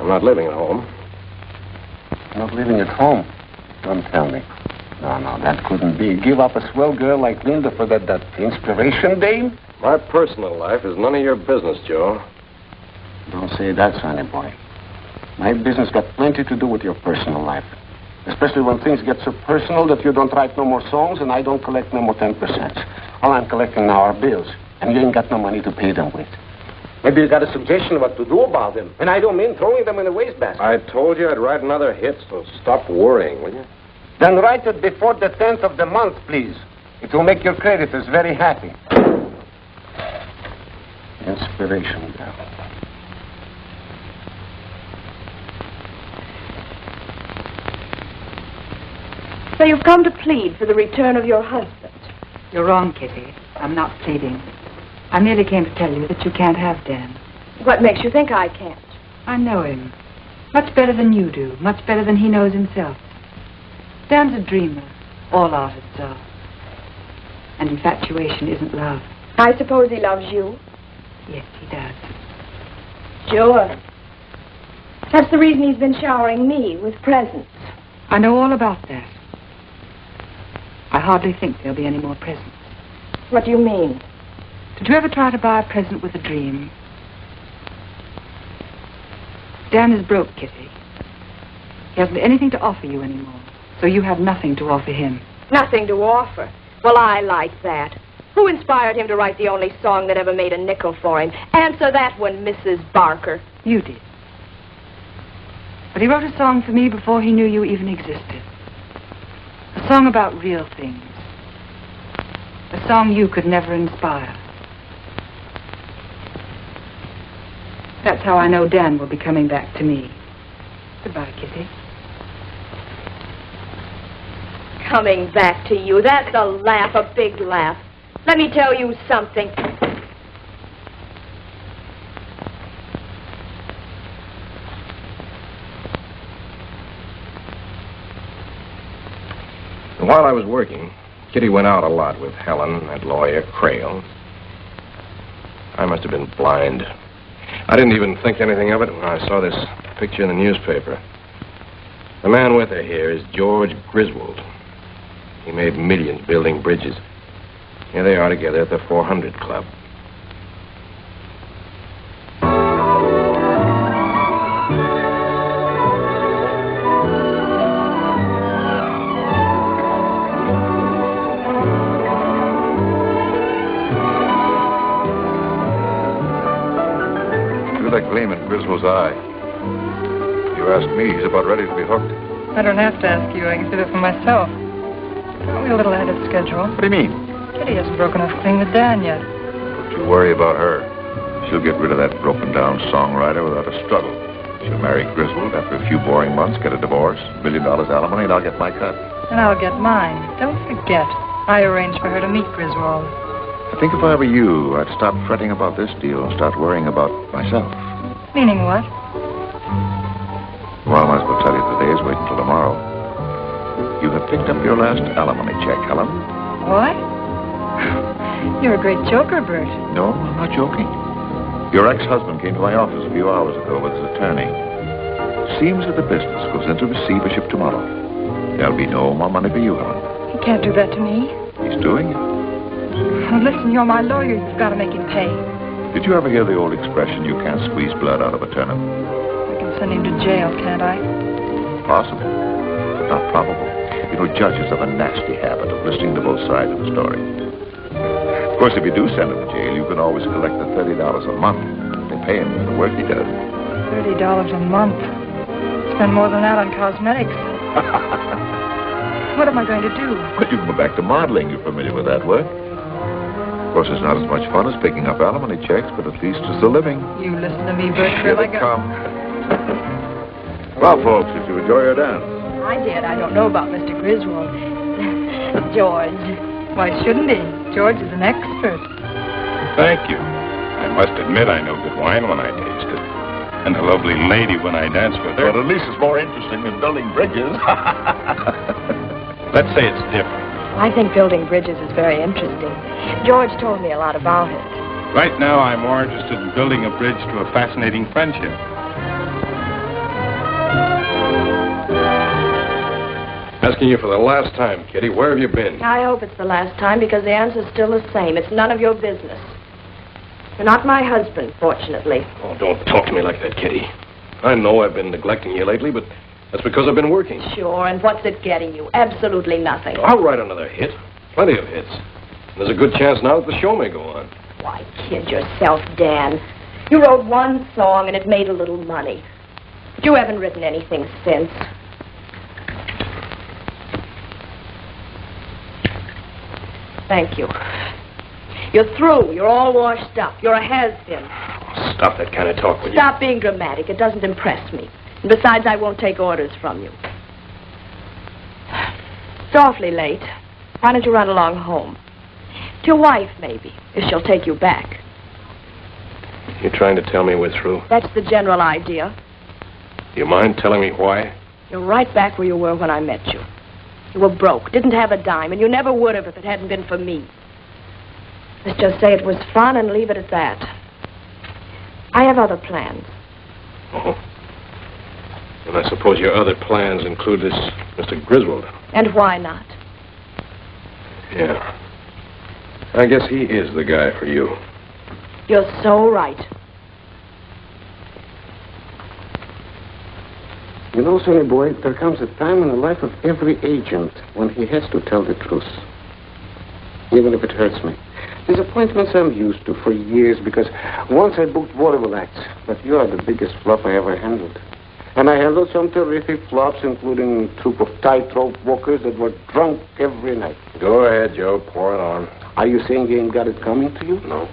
I'm not living at home. Not living at home? Don't tell me. No, that couldn't be. Give up a swell girl like Linda for that inspiration dame? My personal life is none of your business, Joe. Don't say that, sonny boy. My business got plenty to do with your personal life. Especially when things get so personal that you don't write no more songs and I don't collect no more 10%. All I'm collecting now are bills, and you ain't got no money to pay them with. Maybe you got a suggestion what to do about them. And I don't mean throwing them in the wastebasket. I told you I'd write another hit, so stop worrying, will you? Then write it before the 10th of the month, please. It will make your creditors very happy. Inspiration, girl. So you've come to plead for the return of your husband. You're wrong, Kitty. I'm not pleading. I merely came to tell you that you can't have Dan. What makes you think I can't? I know him. Much better than you do. Much better than he knows himself. Dan's a dreamer. All artists are. And infatuation isn't love. I suppose he loves you. Yes, he does. Sure. That's the reason he's been showering me with presents. I know all about that. I hardly think there'll be any more presents. What do you mean? Did you ever try to buy a present with a dream? Dan is broke, Kitty. He hasn't anything to offer you anymore, so you have nothing to offer him. Nothing to offer. Well, I like that. Who inspired him to write the only song that ever made a nickel for him? Answer that one, Mrs. Barker. You did. But he wrote a song for me before he knew you even existed. A song about real things. A song you could never inspire. That's how I know Dan will be coming back to me. Goodbye, Kitty. Coming back to you. That's a laugh, a big laugh. Let me tell you something. While I was working, Kitty went out a lot with Helen, that lawyer, Crail. I must have been blind. I didn't even think anything of it when I saw this picture in the newspaper. The man with her here is George Griswold. He made millions building bridges. Here they are together at the 400 Club. That gleam in Griswold's eye. You ask me, he's about ready to be hooked. I don't have to ask you. I can see that for myself. We're a little ahead of schedule. What do you mean? Kitty hasn't broken off clean with Dan yet. Don't you worry about her. She'll get rid of that broken-down songwriter without a struggle. She'll marry Griswold after a few boring months, get a divorce, $1 million alimony, and I'll get my cut. And I'll get mine. Don't forget, I arranged for her to meet Griswold. I think if I were you, I'd stop fretting about this deal and start worrying about myself. Meaning what? Well, I might as well tell you today is wait until tomorrow. You have picked up your last alimony check, Helen. What? You're a great joker, Bert. No, I'm not joking. Your ex-husband came to my office a few hours ago with his attorney. Seems that the business goes into receivership tomorrow. There'll be no more money for you, Helen. He can't do that to me. He's doing it. Oh, listen, you're my lawyer. You've got to make him pay. Did you ever hear the old expression, you can't squeeze blood out of a turnip? I can send him to jail, can't I? Possible, but not probable. You know, judges have a nasty habit of listening to both sides of the story. Of course, if you do send him to jail, you can always collect the $30 a month. They pay him for the work he does. $30 a month. Spend more than that on cosmetics. What am I going to do? Well, you can go back to modeling. You're familiar with that work. Of course, it's not as much fun as picking up alimony checks, but at least it's a living. You listen to me, Bert. Here they come. Well, folks, did you enjoy your dance? I did. I don't know about Mr. Griswold. George. Why shouldn't he? George is an expert. Thank you. I must admit I know good wine when I taste it. And a lovely lady when I dance with her. But at least it's more interesting than building bridges. Let's say it's different. I think building bridges is very interesting. George told me a lot about it. Right now, I'm more interested in building a bridge to a fascinating friendship. Asking you for the last time, Kitty, where have you been? I hope it's the last time because the answer's still the same. It's none of your business. You're not my husband, fortunately. Oh, don't talk to me like that, Kitty. I know I've been neglecting you lately, but that's because I've been working. Sure, and what's it getting you? Absolutely nothing. I'll write another hit. Plenty of hits. There's a good chance now that the show may go on. Why, kid yourself, Dan. You wrote one song and it made a little money. But you haven't written anything since. Thank you. You're through. You're all washed up. You're a has-been. Stop that kind of talk, will you? Stop being dramatic. It doesn't impress me. And besides, I won't take orders from you. It's awfully late. Why don't you run along home? To your wife, maybe, if she'll take you back. You're trying to tell me we're through? That's the general idea. Do you mind telling me why? You're right back where you were when I met you. You were broke, didn't have a dime, and you never would have if it hadn't been for me. Let's just say it was fun and leave it at that. I have other plans. Oh. And I suppose your other plans include this Mr. Griswold. And why not? Yeah. I guess he is the guy for you. You're so right. You know, Sonny boy, there comes a time in the life of every agent when he has to tell the truth. Even if it hurts me. Disappointments I'm used to for years because once I booked vaudeville acts, but you are the biggest flop I ever handled. And I handled some terrific flops, including a troupe of tightrope walkers that were drunk every night. Go ahead, Joe. Pour it on. Are you saying you ain't got it coming to you? No.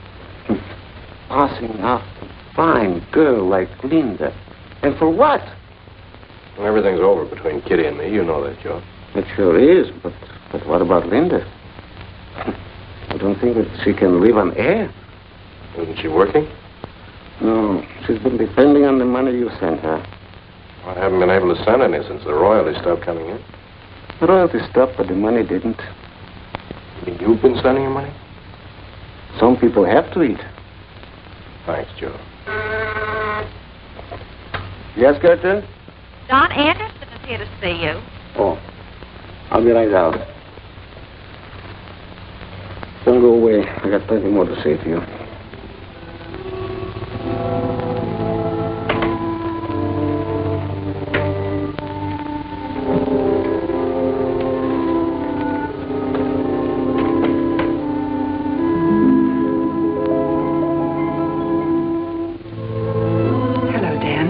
Passing off a fine girl like Linda. And for what? Well, everything's over between Kitty and me. You know that, Joe. It sure is, but what about Linda? I don't think that she can live on air. Isn't she working? No, she's been depending on the money you sent her. I haven't been able to send any since the royalties stopped coming in. The royalties stopped, but the money didn't. You mean you've been sending her money? Some people have to eat. Thanks, Joe. Yes, Gertrude? Don Anderson is here to see you. Oh, I'll be right out. Don't go away. I got plenty more to say to you. Hello, Dan.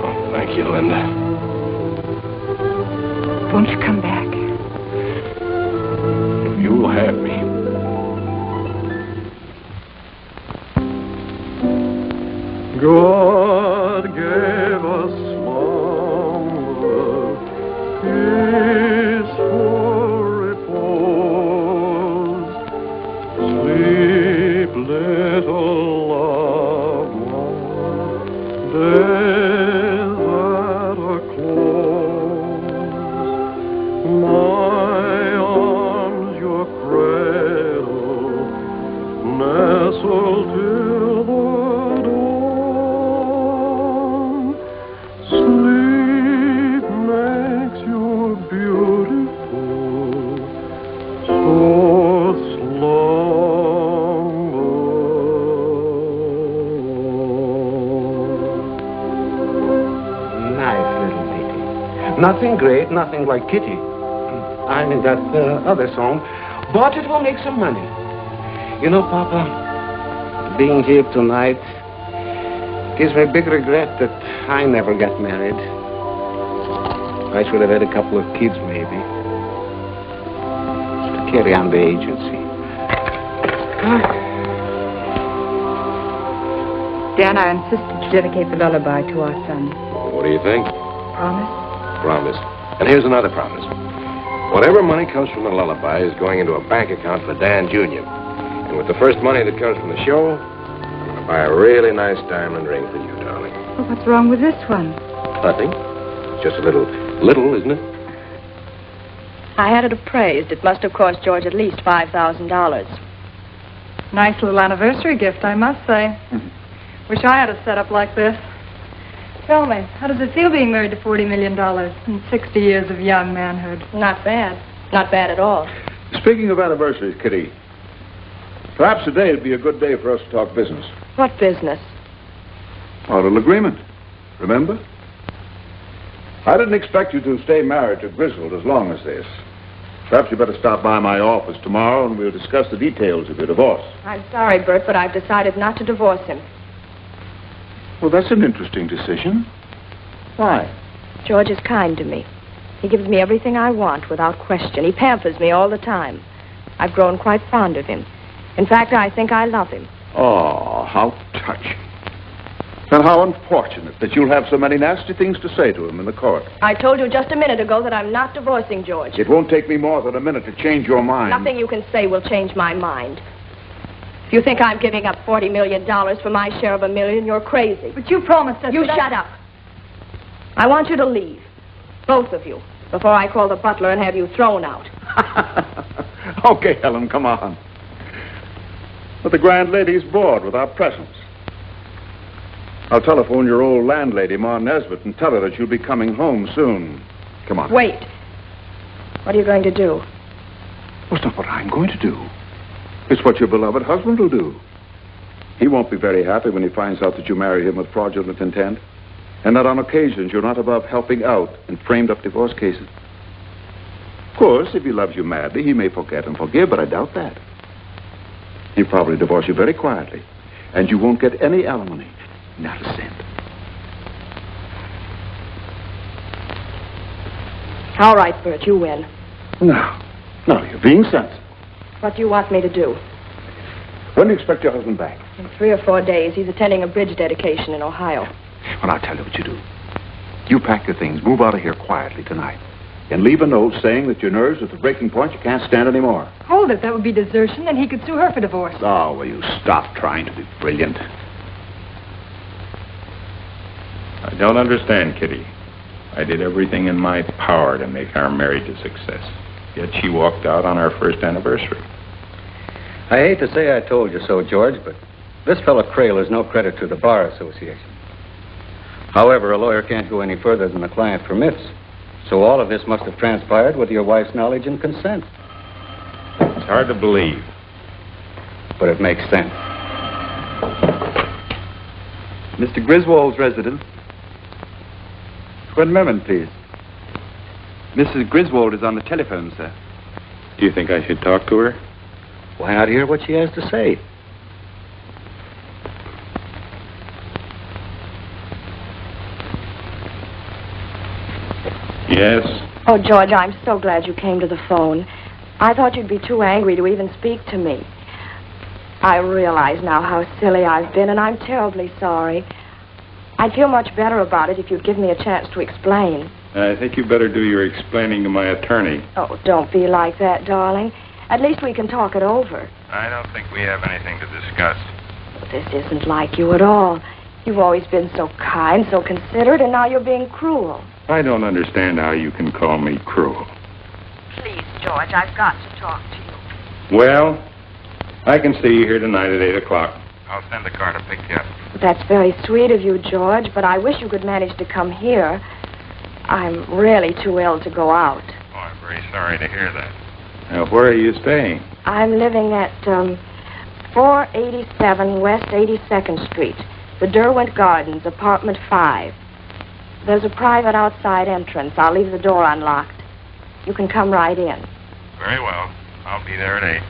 Oh, thank you, Linda. Won't you come back? You'll have me. God gave us slumber, peaceful repose. Sleep, little loved one, days that are close. My arms, your cradle, nestled till the dawn. Sleep makes you beautiful, so Nice little lady. Nothing great, nothing like Kitty. I mean, that other song. But it will make some money. You know, Papa, being here tonight gives me a big regret that I never got married. I should have had a couple of kids, maybe. To carry on the agency. Dan, I insisted to dedicate the lullaby to our son. What do you think? Promise? Promise. And here's another promise. Whatever money comes from the lullaby is going into a bank account for Dan Jr. And with the first money that comes from the show, I'm going to buy a really nice diamond ring for you, darling. Well, what's wrong with this one? Nothing. It's just a little, isn't it? I had it appraised. It must have cost George at least $5,000. Nice little anniversary gift, I must say. Wish I had a setup like this. Tell me, how does it feel being married to $40 million and 60 years of young manhood? Not bad. Not bad at all. Speaking of anniversaries, Kitty, Perhaps today would be a good day for us to talk business. What business? Our little agreement. Remember? I didn't expect you to stay married to Griswold as long as this. Perhaps you better stop by my office tomorrow and we'll discuss the details of your divorce. I'm sorry, Bert, but I've decided not to divorce him. Well, that's an interesting decision. Why? George is kind to me. He gives me everything I want without question. He pampers me all the time. I've grown quite fond of him. In fact, I think I love him. Oh, how touching. And how unfortunate that you'll have so many nasty things to say to him in the court. I told you just a minute ago that I'm not divorcing George. It won't take me more than a minute to change your mind. Nothing you can say will change my mind. If you think I'm giving up $40 million for my share of $1 million, you're crazy. But you promised us... You shut up. I want you to leave. Both of you. Before I call the butler and have you thrown out. Okay, Helen, come on. But the grand lady's bored with our presence. I'll telephone your old landlady, Ma Nesbitt, and tell her that you'll be coming home soon. Come on. Wait. What are you going to do? Well, it's not what I'm going to do. It's what your beloved husband will do. He won't be very happy when he finds out that you married him with fraudulent intent, and that on occasions you're not above helping out in framed-up divorce cases. Of course, if he loves you madly, he may forget and forgive, but I doubt that. He'll probably divorce you very quietly, and you won't get any alimony. Not a cent. All right, Bert, you win. No, you're being sensible. What do you want me to do? When do you expect your husband back? In 3 or 4 days. He's attending a bridge dedication in Ohio. Well, I'll tell you what you do. You pack your things, move out of here quietly tonight, and leave a note saying that your nerves are at the breaking point, you can't stand anymore. Hold it, that would be desertion, and he could sue her for divorce. Oh, will you stop trying to be brilliant? I don't understand, Kitty. I did everything in my power to make our marriage a success. Yet she walked out on our first anniversary. I hate to say I told you so, George, but this fellow Crail is no credit to the Bar Association. However, a lawyer can't go any further than the client permits. So all of this must have transpired with your wife's knowledge and consent. It's hard to believe. But it makes sense. Mr. Griswold's residence. One moment, please. Mrs. Griswold is on the telephone, sir. Do you think I should talk to her? Why not hear what she has to say? Yes? Oh, George, I'm so glad you came to the phone. I thought you'd be too angry to even speak to me. I realize now how silly I've been, and I'm terribly sorry. I'd feel much better about it if you'd give me a chance to explain. I think you better do your explaining to my attorney. Oh, don't be like that, darling. At least we can talk it over. I don't think we have anything to discuss. But this isn't like you at all. You've always been so kind, so considerate, and now you're being cruel. I don't understand how you can call me cruel. Please, George, I've got to talk to you. Well, I can see you here tonight at 8 o'clock. I'll send a car to pick you up. That's very sweet of you, George, but I wish you could manage to come here. I'm really too ill to go out. Oh, I'm very sorry to hear that. Now, where are you staying? I'm living at 487 West 82nd Street, the Derwent Gardens, apartment 5. There's a private outside entrance. I'll leave the door unlocked. You can come right in. Very well. I'll be there at 8.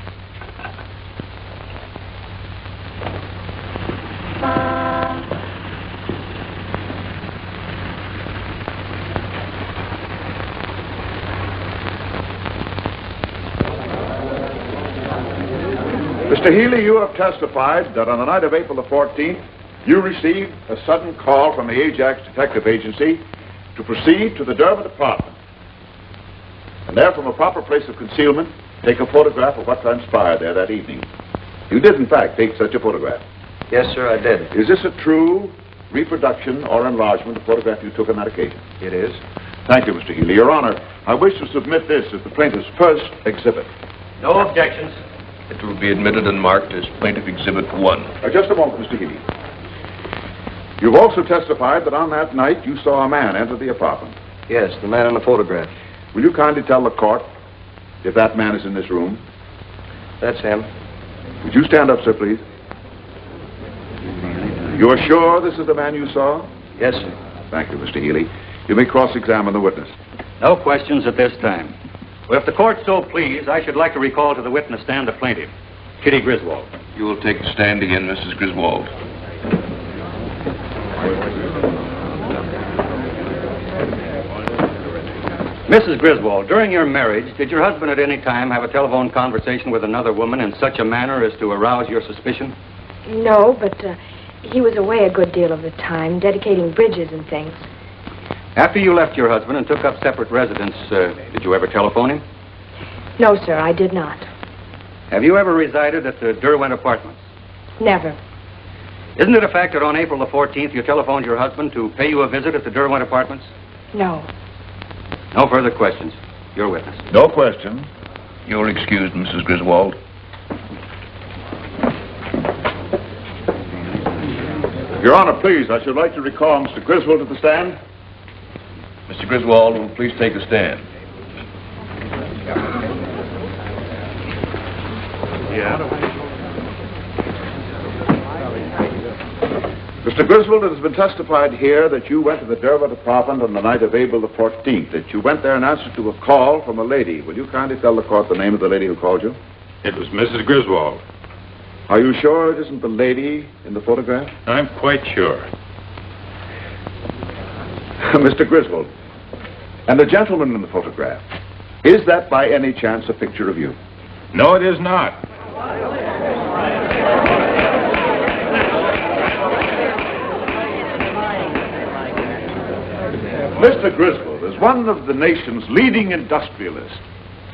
Mr. Healy, you have testified that on the night of April the 14th, you received a sudden call from the Ajax Detective Agency to proceed to the Derwent apartment. And there, from a proper place of concealment, take a photograph of what transpired there that evening. You did, in fact, take such a photograph. Yes, sir, I did. Is this a true reproduction or enlargement of the photograph you took on that occasion? It is. Thank you, Mr. Healy. Your Honor, I wish to submit this as the plaintiff's first exhibit. No objections. It will be admitted and marked as Plaintiff Exhibit 1. Just a moment, Mr. Healy. You've also testified that on that night you saw a man enter the apartment. Yes, the man in the photograph. Will you kindly tell the court if that man is in this room? That's him. Would you stand up, sir, please? You're sure this is the man you saw? Yes, sir. Thank you, Mr. Healy. You may cross-examine the witness. No questions at this time. Well, if the court so please, I should like to recall to the witness stand the plaintiff, Kitty Griswold. You will take the stand again, Mrs. Griswold. Mrs. Griswold, during your marriage, did your husband at any time have a telephone conversation with another woman in such a manner as to arouse your suspicion? No, but he was away a good deal of the time, dedicating bridges and things. After you left your husband and took up separate residence, did you ever telephone him? No, sir, I did not. Have you ever resided at the Derwent Apartments? Never. Isn't it a fact that on April the 14th you telephoned your husband to pay you a visit at the Derwent Apartments? No. No further questions. Your witness. No question. You're excused, Mrs. Griswold. Your Honor, please, I should like to recall Mr. Griswold to the stand. Mr. Griswold will please take a stand. Mr. Griswold, it has been testified here that you went to the Derwent apartment on the night of April the 14th, that you went there in answer to a call from a lady. Will you kindly tell the court the name of the lady who called you? It was Mrs. Griswold. Are you sure it isn't the lady in the photograph? I'm quite sure. Mr. Griswold, and the gentleman in the photograph, is that by any chance a picture of you? No, it is not. Mr. Griswold, as one of the nation's leading industrialists,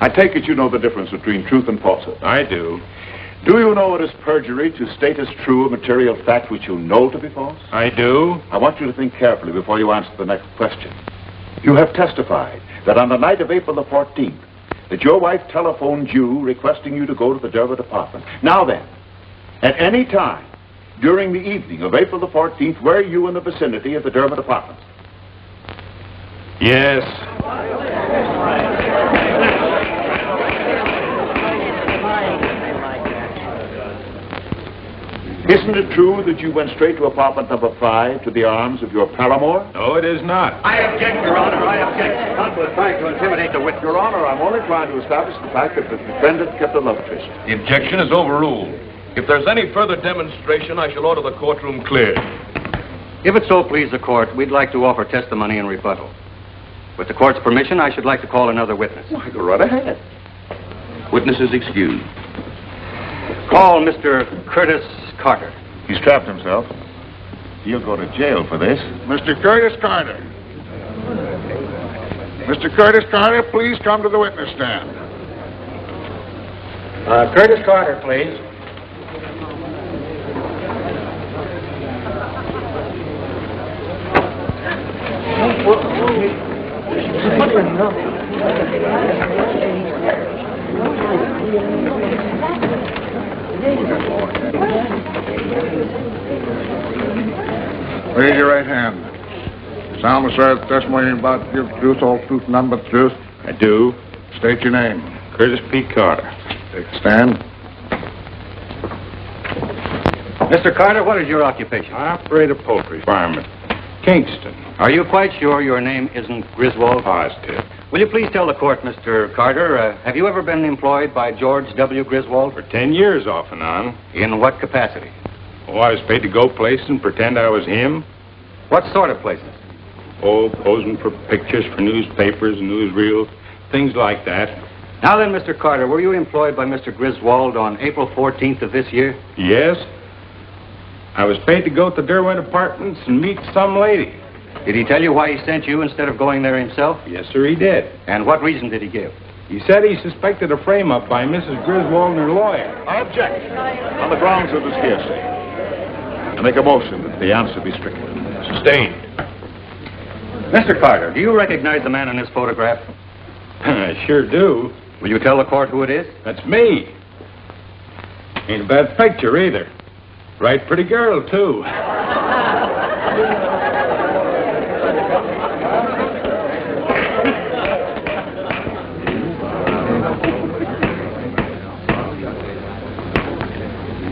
I take it you know the difference between truth and falsehood. I do. Do you know it is perjury to state as true a material fact which you know to be false? I do. I want you to think carefully before you answer the next question. You have testified that on the night of April the 14th, that your wife telephoned you requesting you to go to the Derwent apartment. Now then, at any time during the evening of April the 14th, were you in the vicinity of the Derwent apartment? Yes. Isn't it true that you went straight to apartment number 5 to the arms of your paramour? No, it is not. I object, Your Honor. I object. Not with trying to intimidate the witness. Your Honor, I'm only trying to establish the fact that the defendant kept a love tryst. The objection is overruled. If there's any further demonstration, I shall order the courtroom cleared. If it so please the court, we'd like to offer testimony in rebuttal. With the court's permission, I should like to call another witness. Why, go right ahead. Witness is excused. Call Mr. Curtis Carter. He's trapped himself. He'll go to jail for this. Mr. Curtis Carter. Mr. Curtis Carter, please come to the witness stand. Curtis Carter, please. Raise your right hand. Solemnly swear that the testimony about to give truth, all truth, none but the truth. I do. State your name. Curtis P. Carter. Take a stand. Mr. Carter, what is your occupation? I operate a poultry farm at Kingston. Are you quite sure your name isn't Griswold? Positive. Will you please tell the court, Mr. Carter, have you ever been employed by George W. Griswold? For 10 years off and on. In what capacity? Oh, I was paid to go places and pretend I was him. What sort of places? Oh, posing for pictures for newspapers, newsreels, things like that. Now then, Mr. Carter, were you employed by Mr. Griswold on April 14th of this year? Yes. I was paid to go to Derwent Apartments and meet some lady. Did he tell you why he sent you instead of going there himself? Yes, sir, he did. And what reason did he give? He said he suspected a frame-up by Mrs. Griswold and her lawyer. I object. On the grounds of this hearsay. I make a motion that the answer be stricken. Sustained. Mr. Carter, do you recognize the man in this photograph? I sure do. Will you tell the court who it is? That's me. Ain't a bad picture, either. Right pretty girl, too.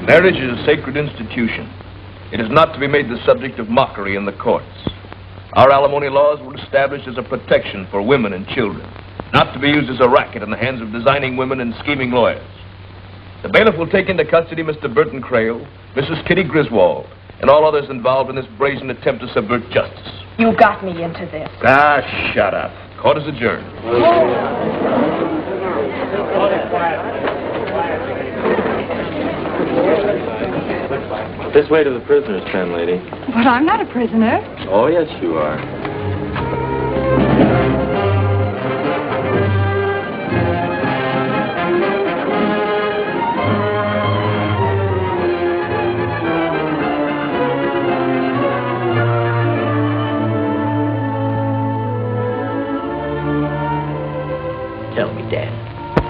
Marriage is a sacred institution. It is not to be made the subject of mockery in the courts. Our alimony laws were established as a protection for women and children, not to be used as a racket in the hands of designing women and scheming lawyers. The bailiff will take into custody Mr. Burton Crail, Mrs. Kitty Griswold, and all others involved in this brazen attempt to subvert justice. You got me into this. Ah, shut up. Court is adjourned. This way to the prisoner's pen, lady. But I'm not a prisoner. Oh, yes, you are. Tell me, Dan,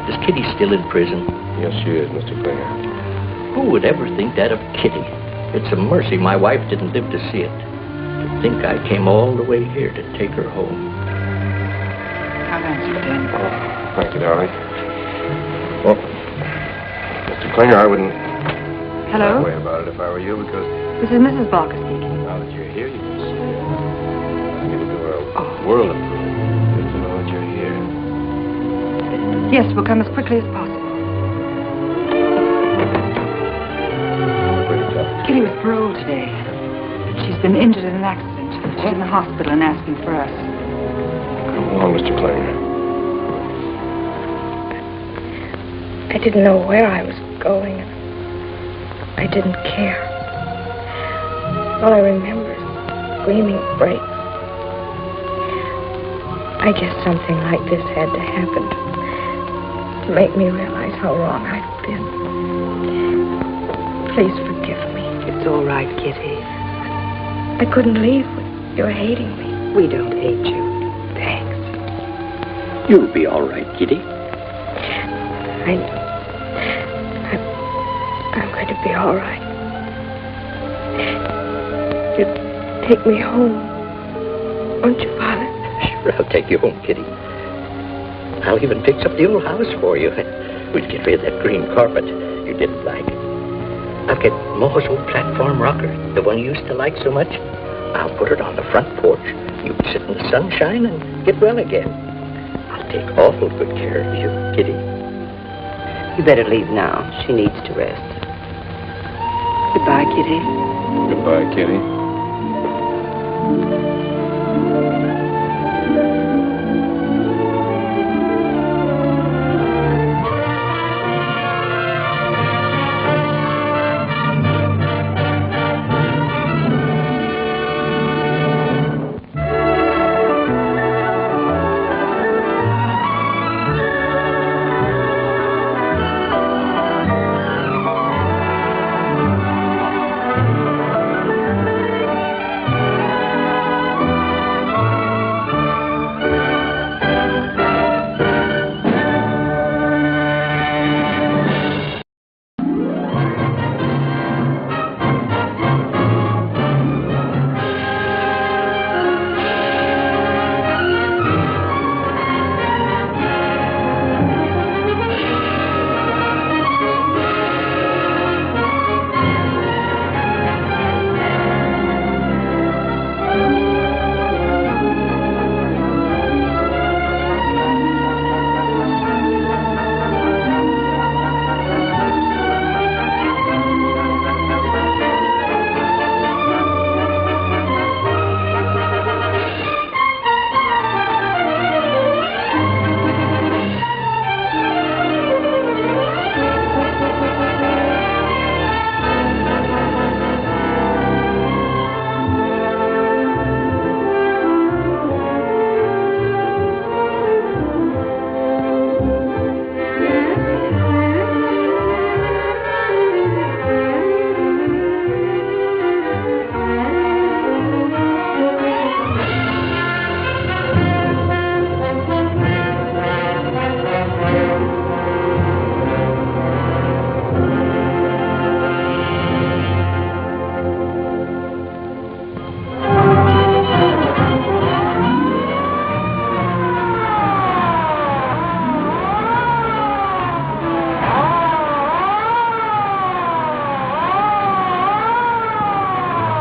is Kitty still in prison? Yes, she is, Mr. Klinger. Who would ever think that of Kitty? It's a mercy my wife didn't live to see it. To think I came all the way here to take her home. I'll answer, Dan. Oh, thank you, darling. Well, Mr. Klinger, I wouldn't Hello? worry about it if I were you, because This is Mrs. Barker speaking. now that you're here, you can see it. It'll do her a world of good just to know that you're here. Yes, we'll come as quickly as possible. Kitty was paroled today. She's been injured in an accident. She's in the hospital and asking for us. Come on, Mr. Klinger. I didn't know where I was going. I didn't care. All I remember is screaming brakes. I guess something like this had to happen to make me realize how wrong I've been. Please forgive me. It's all right, Kitty. I couldn't leave when you're hating me. We don't hate you. Thanks. You'll be all right, Kitty. I'm going to be all right. You take me home, won't you, Father? Sure, I'll take you home, Kitty. I'll even fix up the old house for you. We'll get rid of that green carpet you didn't like. I'll get Mo's old platform rocker, the one you used to like so much. I'll put it on the front porch. You can sit in the sunshine and get well again. I'll take awful good care of you, Kitty. You better leave now. She needs to rest. Goodbye, Kitty. Goodbye, Kitty.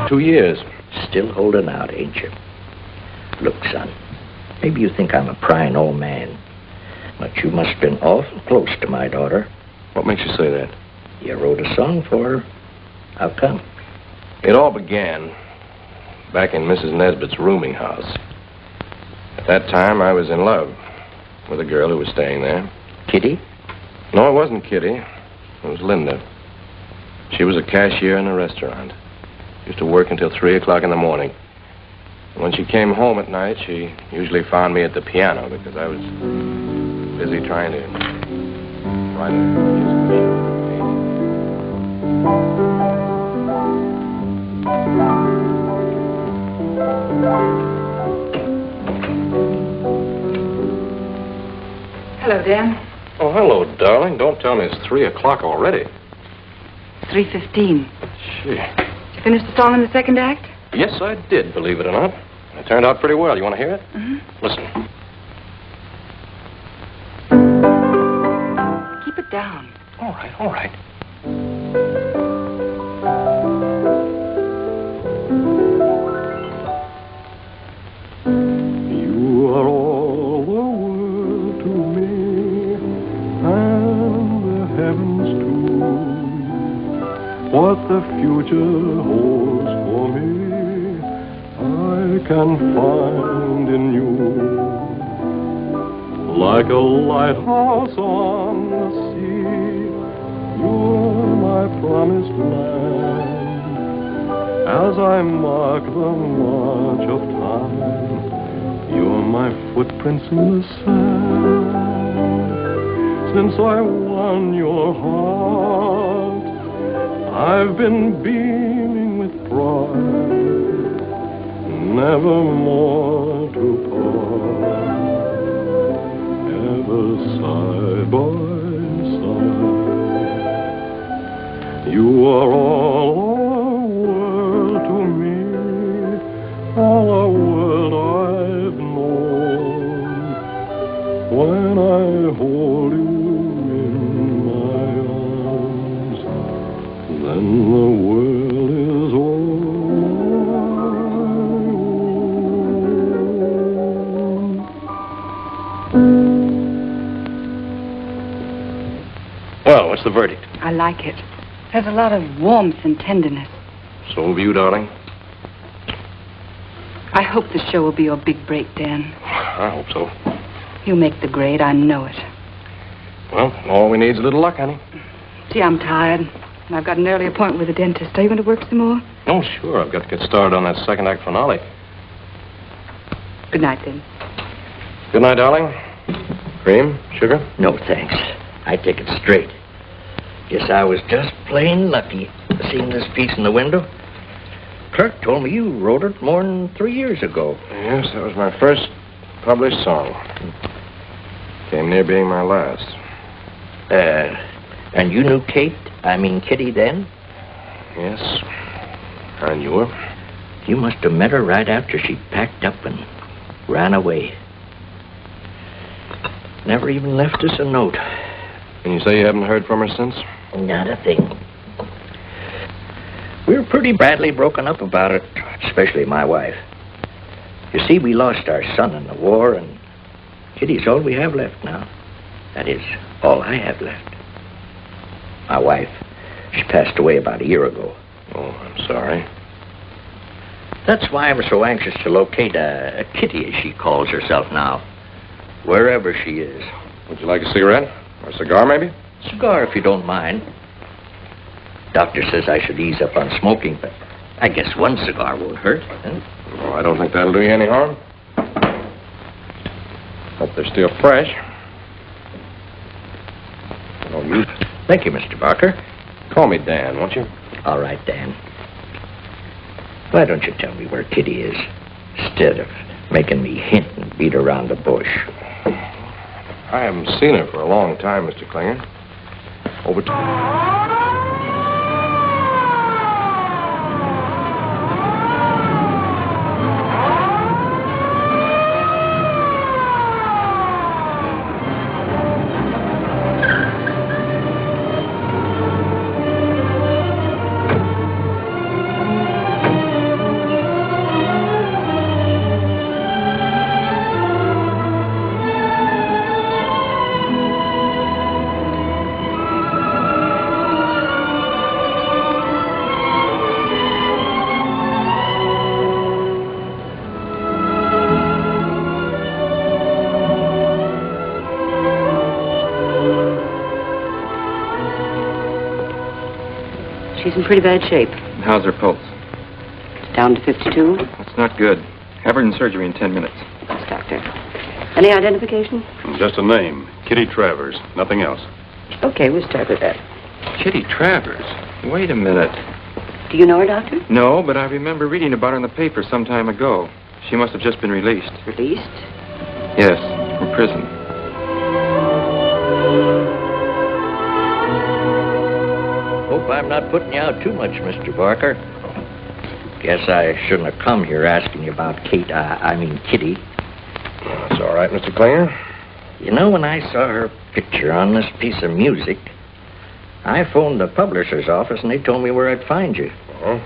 2 years. Still holding out, ain't you? Look, son, maybe you think I'm a prying old man, but you must have been awful close to my daughter. What makes you say that? You wrote a song for her. How come? It all began back in Mrs. Nesbitt's rooming house. At that time, I was in love with a girl who was staying there. Kitty? No, it wasn't Kitty. It was Linda. She was a cashier in a restaurant. Used to work until 3 o'clock in the morning. When she came home at night, she usually found me at the piano because I was busy trying to write a Hello, Dan. Oh, hello, darling. Don't tell me it's 3 o'clock already. 3:15. Gee. Did you finish the song in the second act? Yes, I did, believe it or not. It turned out pretty well. You want to hear it? Mm-hmm. Listen. Keep it down. All right, all right. You are all the world to me, and the heavens too. What the future holds for me, I can find in you. Like a lighthouse on the sea, you're my promised land. As I mark the march of time, you're my footprints in the sand. Since I won your heart, I've been beaming with pride, never more to part, ever side by side. You are all a world to me, all a world I've known. When I hold you in my arms, then the world is all my own. Well, what's the verdict? I like it. There's a lot of warmth and tenderness. So have you, darling? I hope the show will be your big break, Dan. I hope so. You make the grade, I know it. Well, all we need is a little luck, honey. Gee, I'm tired. And I've got an early appointment with the dentist. Are you going to work some more? Oh, sure. I've got to get started on that second act finale. Good night, then. Good night, darling. Cream? Sugar? No, thanks. I take it straight. Guess I was just plain lucky seeing this piece in the window. Kirk told me you wrote it more than 3 years ago. Yes, that was my first published song. Came near being my last. And you knew Kitty then? Yes. I knew her. You must have met her right after she packed up and ran away. Never even left us a note. And you say you haven't heard from her since? Not a thing. We were pretty badly broken up about it, especially my wife. You see, we lost our son in the war, and Kitty's all we have left now. That is, all I have left. My wife, she passed away about a year ago. Oh, I'm sorry. That's why I'm so anxious to locate a Kitty, as she calls herself now, wherever she is. Would you like a cigarette? Or a cigar, maybe? Cigar, if you don't mind. Doctor says I should ease up on smoking, but I guess one cigar won't hurt. Huh? Oh, I don't think that'll do you any harm. Hope they're still fresh. Oh, you... Thank you, Mr. Barker. Call me Dan, won't you? All right, Dan. Why don't you tell me where Kitty is, instead of making me hint and beat around the bush? I haven't seen her for a long time, Mr. Klinger. Over to... She's in pretty bad shape. How's her pulse? Down to 52. That's not good. Have her in surgery in 10 minutes. Yes, Doctor. Any identification? Just a name. Kitty Travers. Nothing else. Okay, we'll start with that. Kitty Travers? Wait a minute. Do you know her, Doctor? No, but I remember reading about her in the paper some time ago. She must have just been released. Released? Yes, from prison. Hope I'm not putting you out too much, Mr. Barker. Guess I shouldn't have come here asking you about Kitty. That's all right, Mr. Klinger. You know, when I saw her picture on this piece of music, I phoned the publisher's office and they told me where I'd find you. Oh?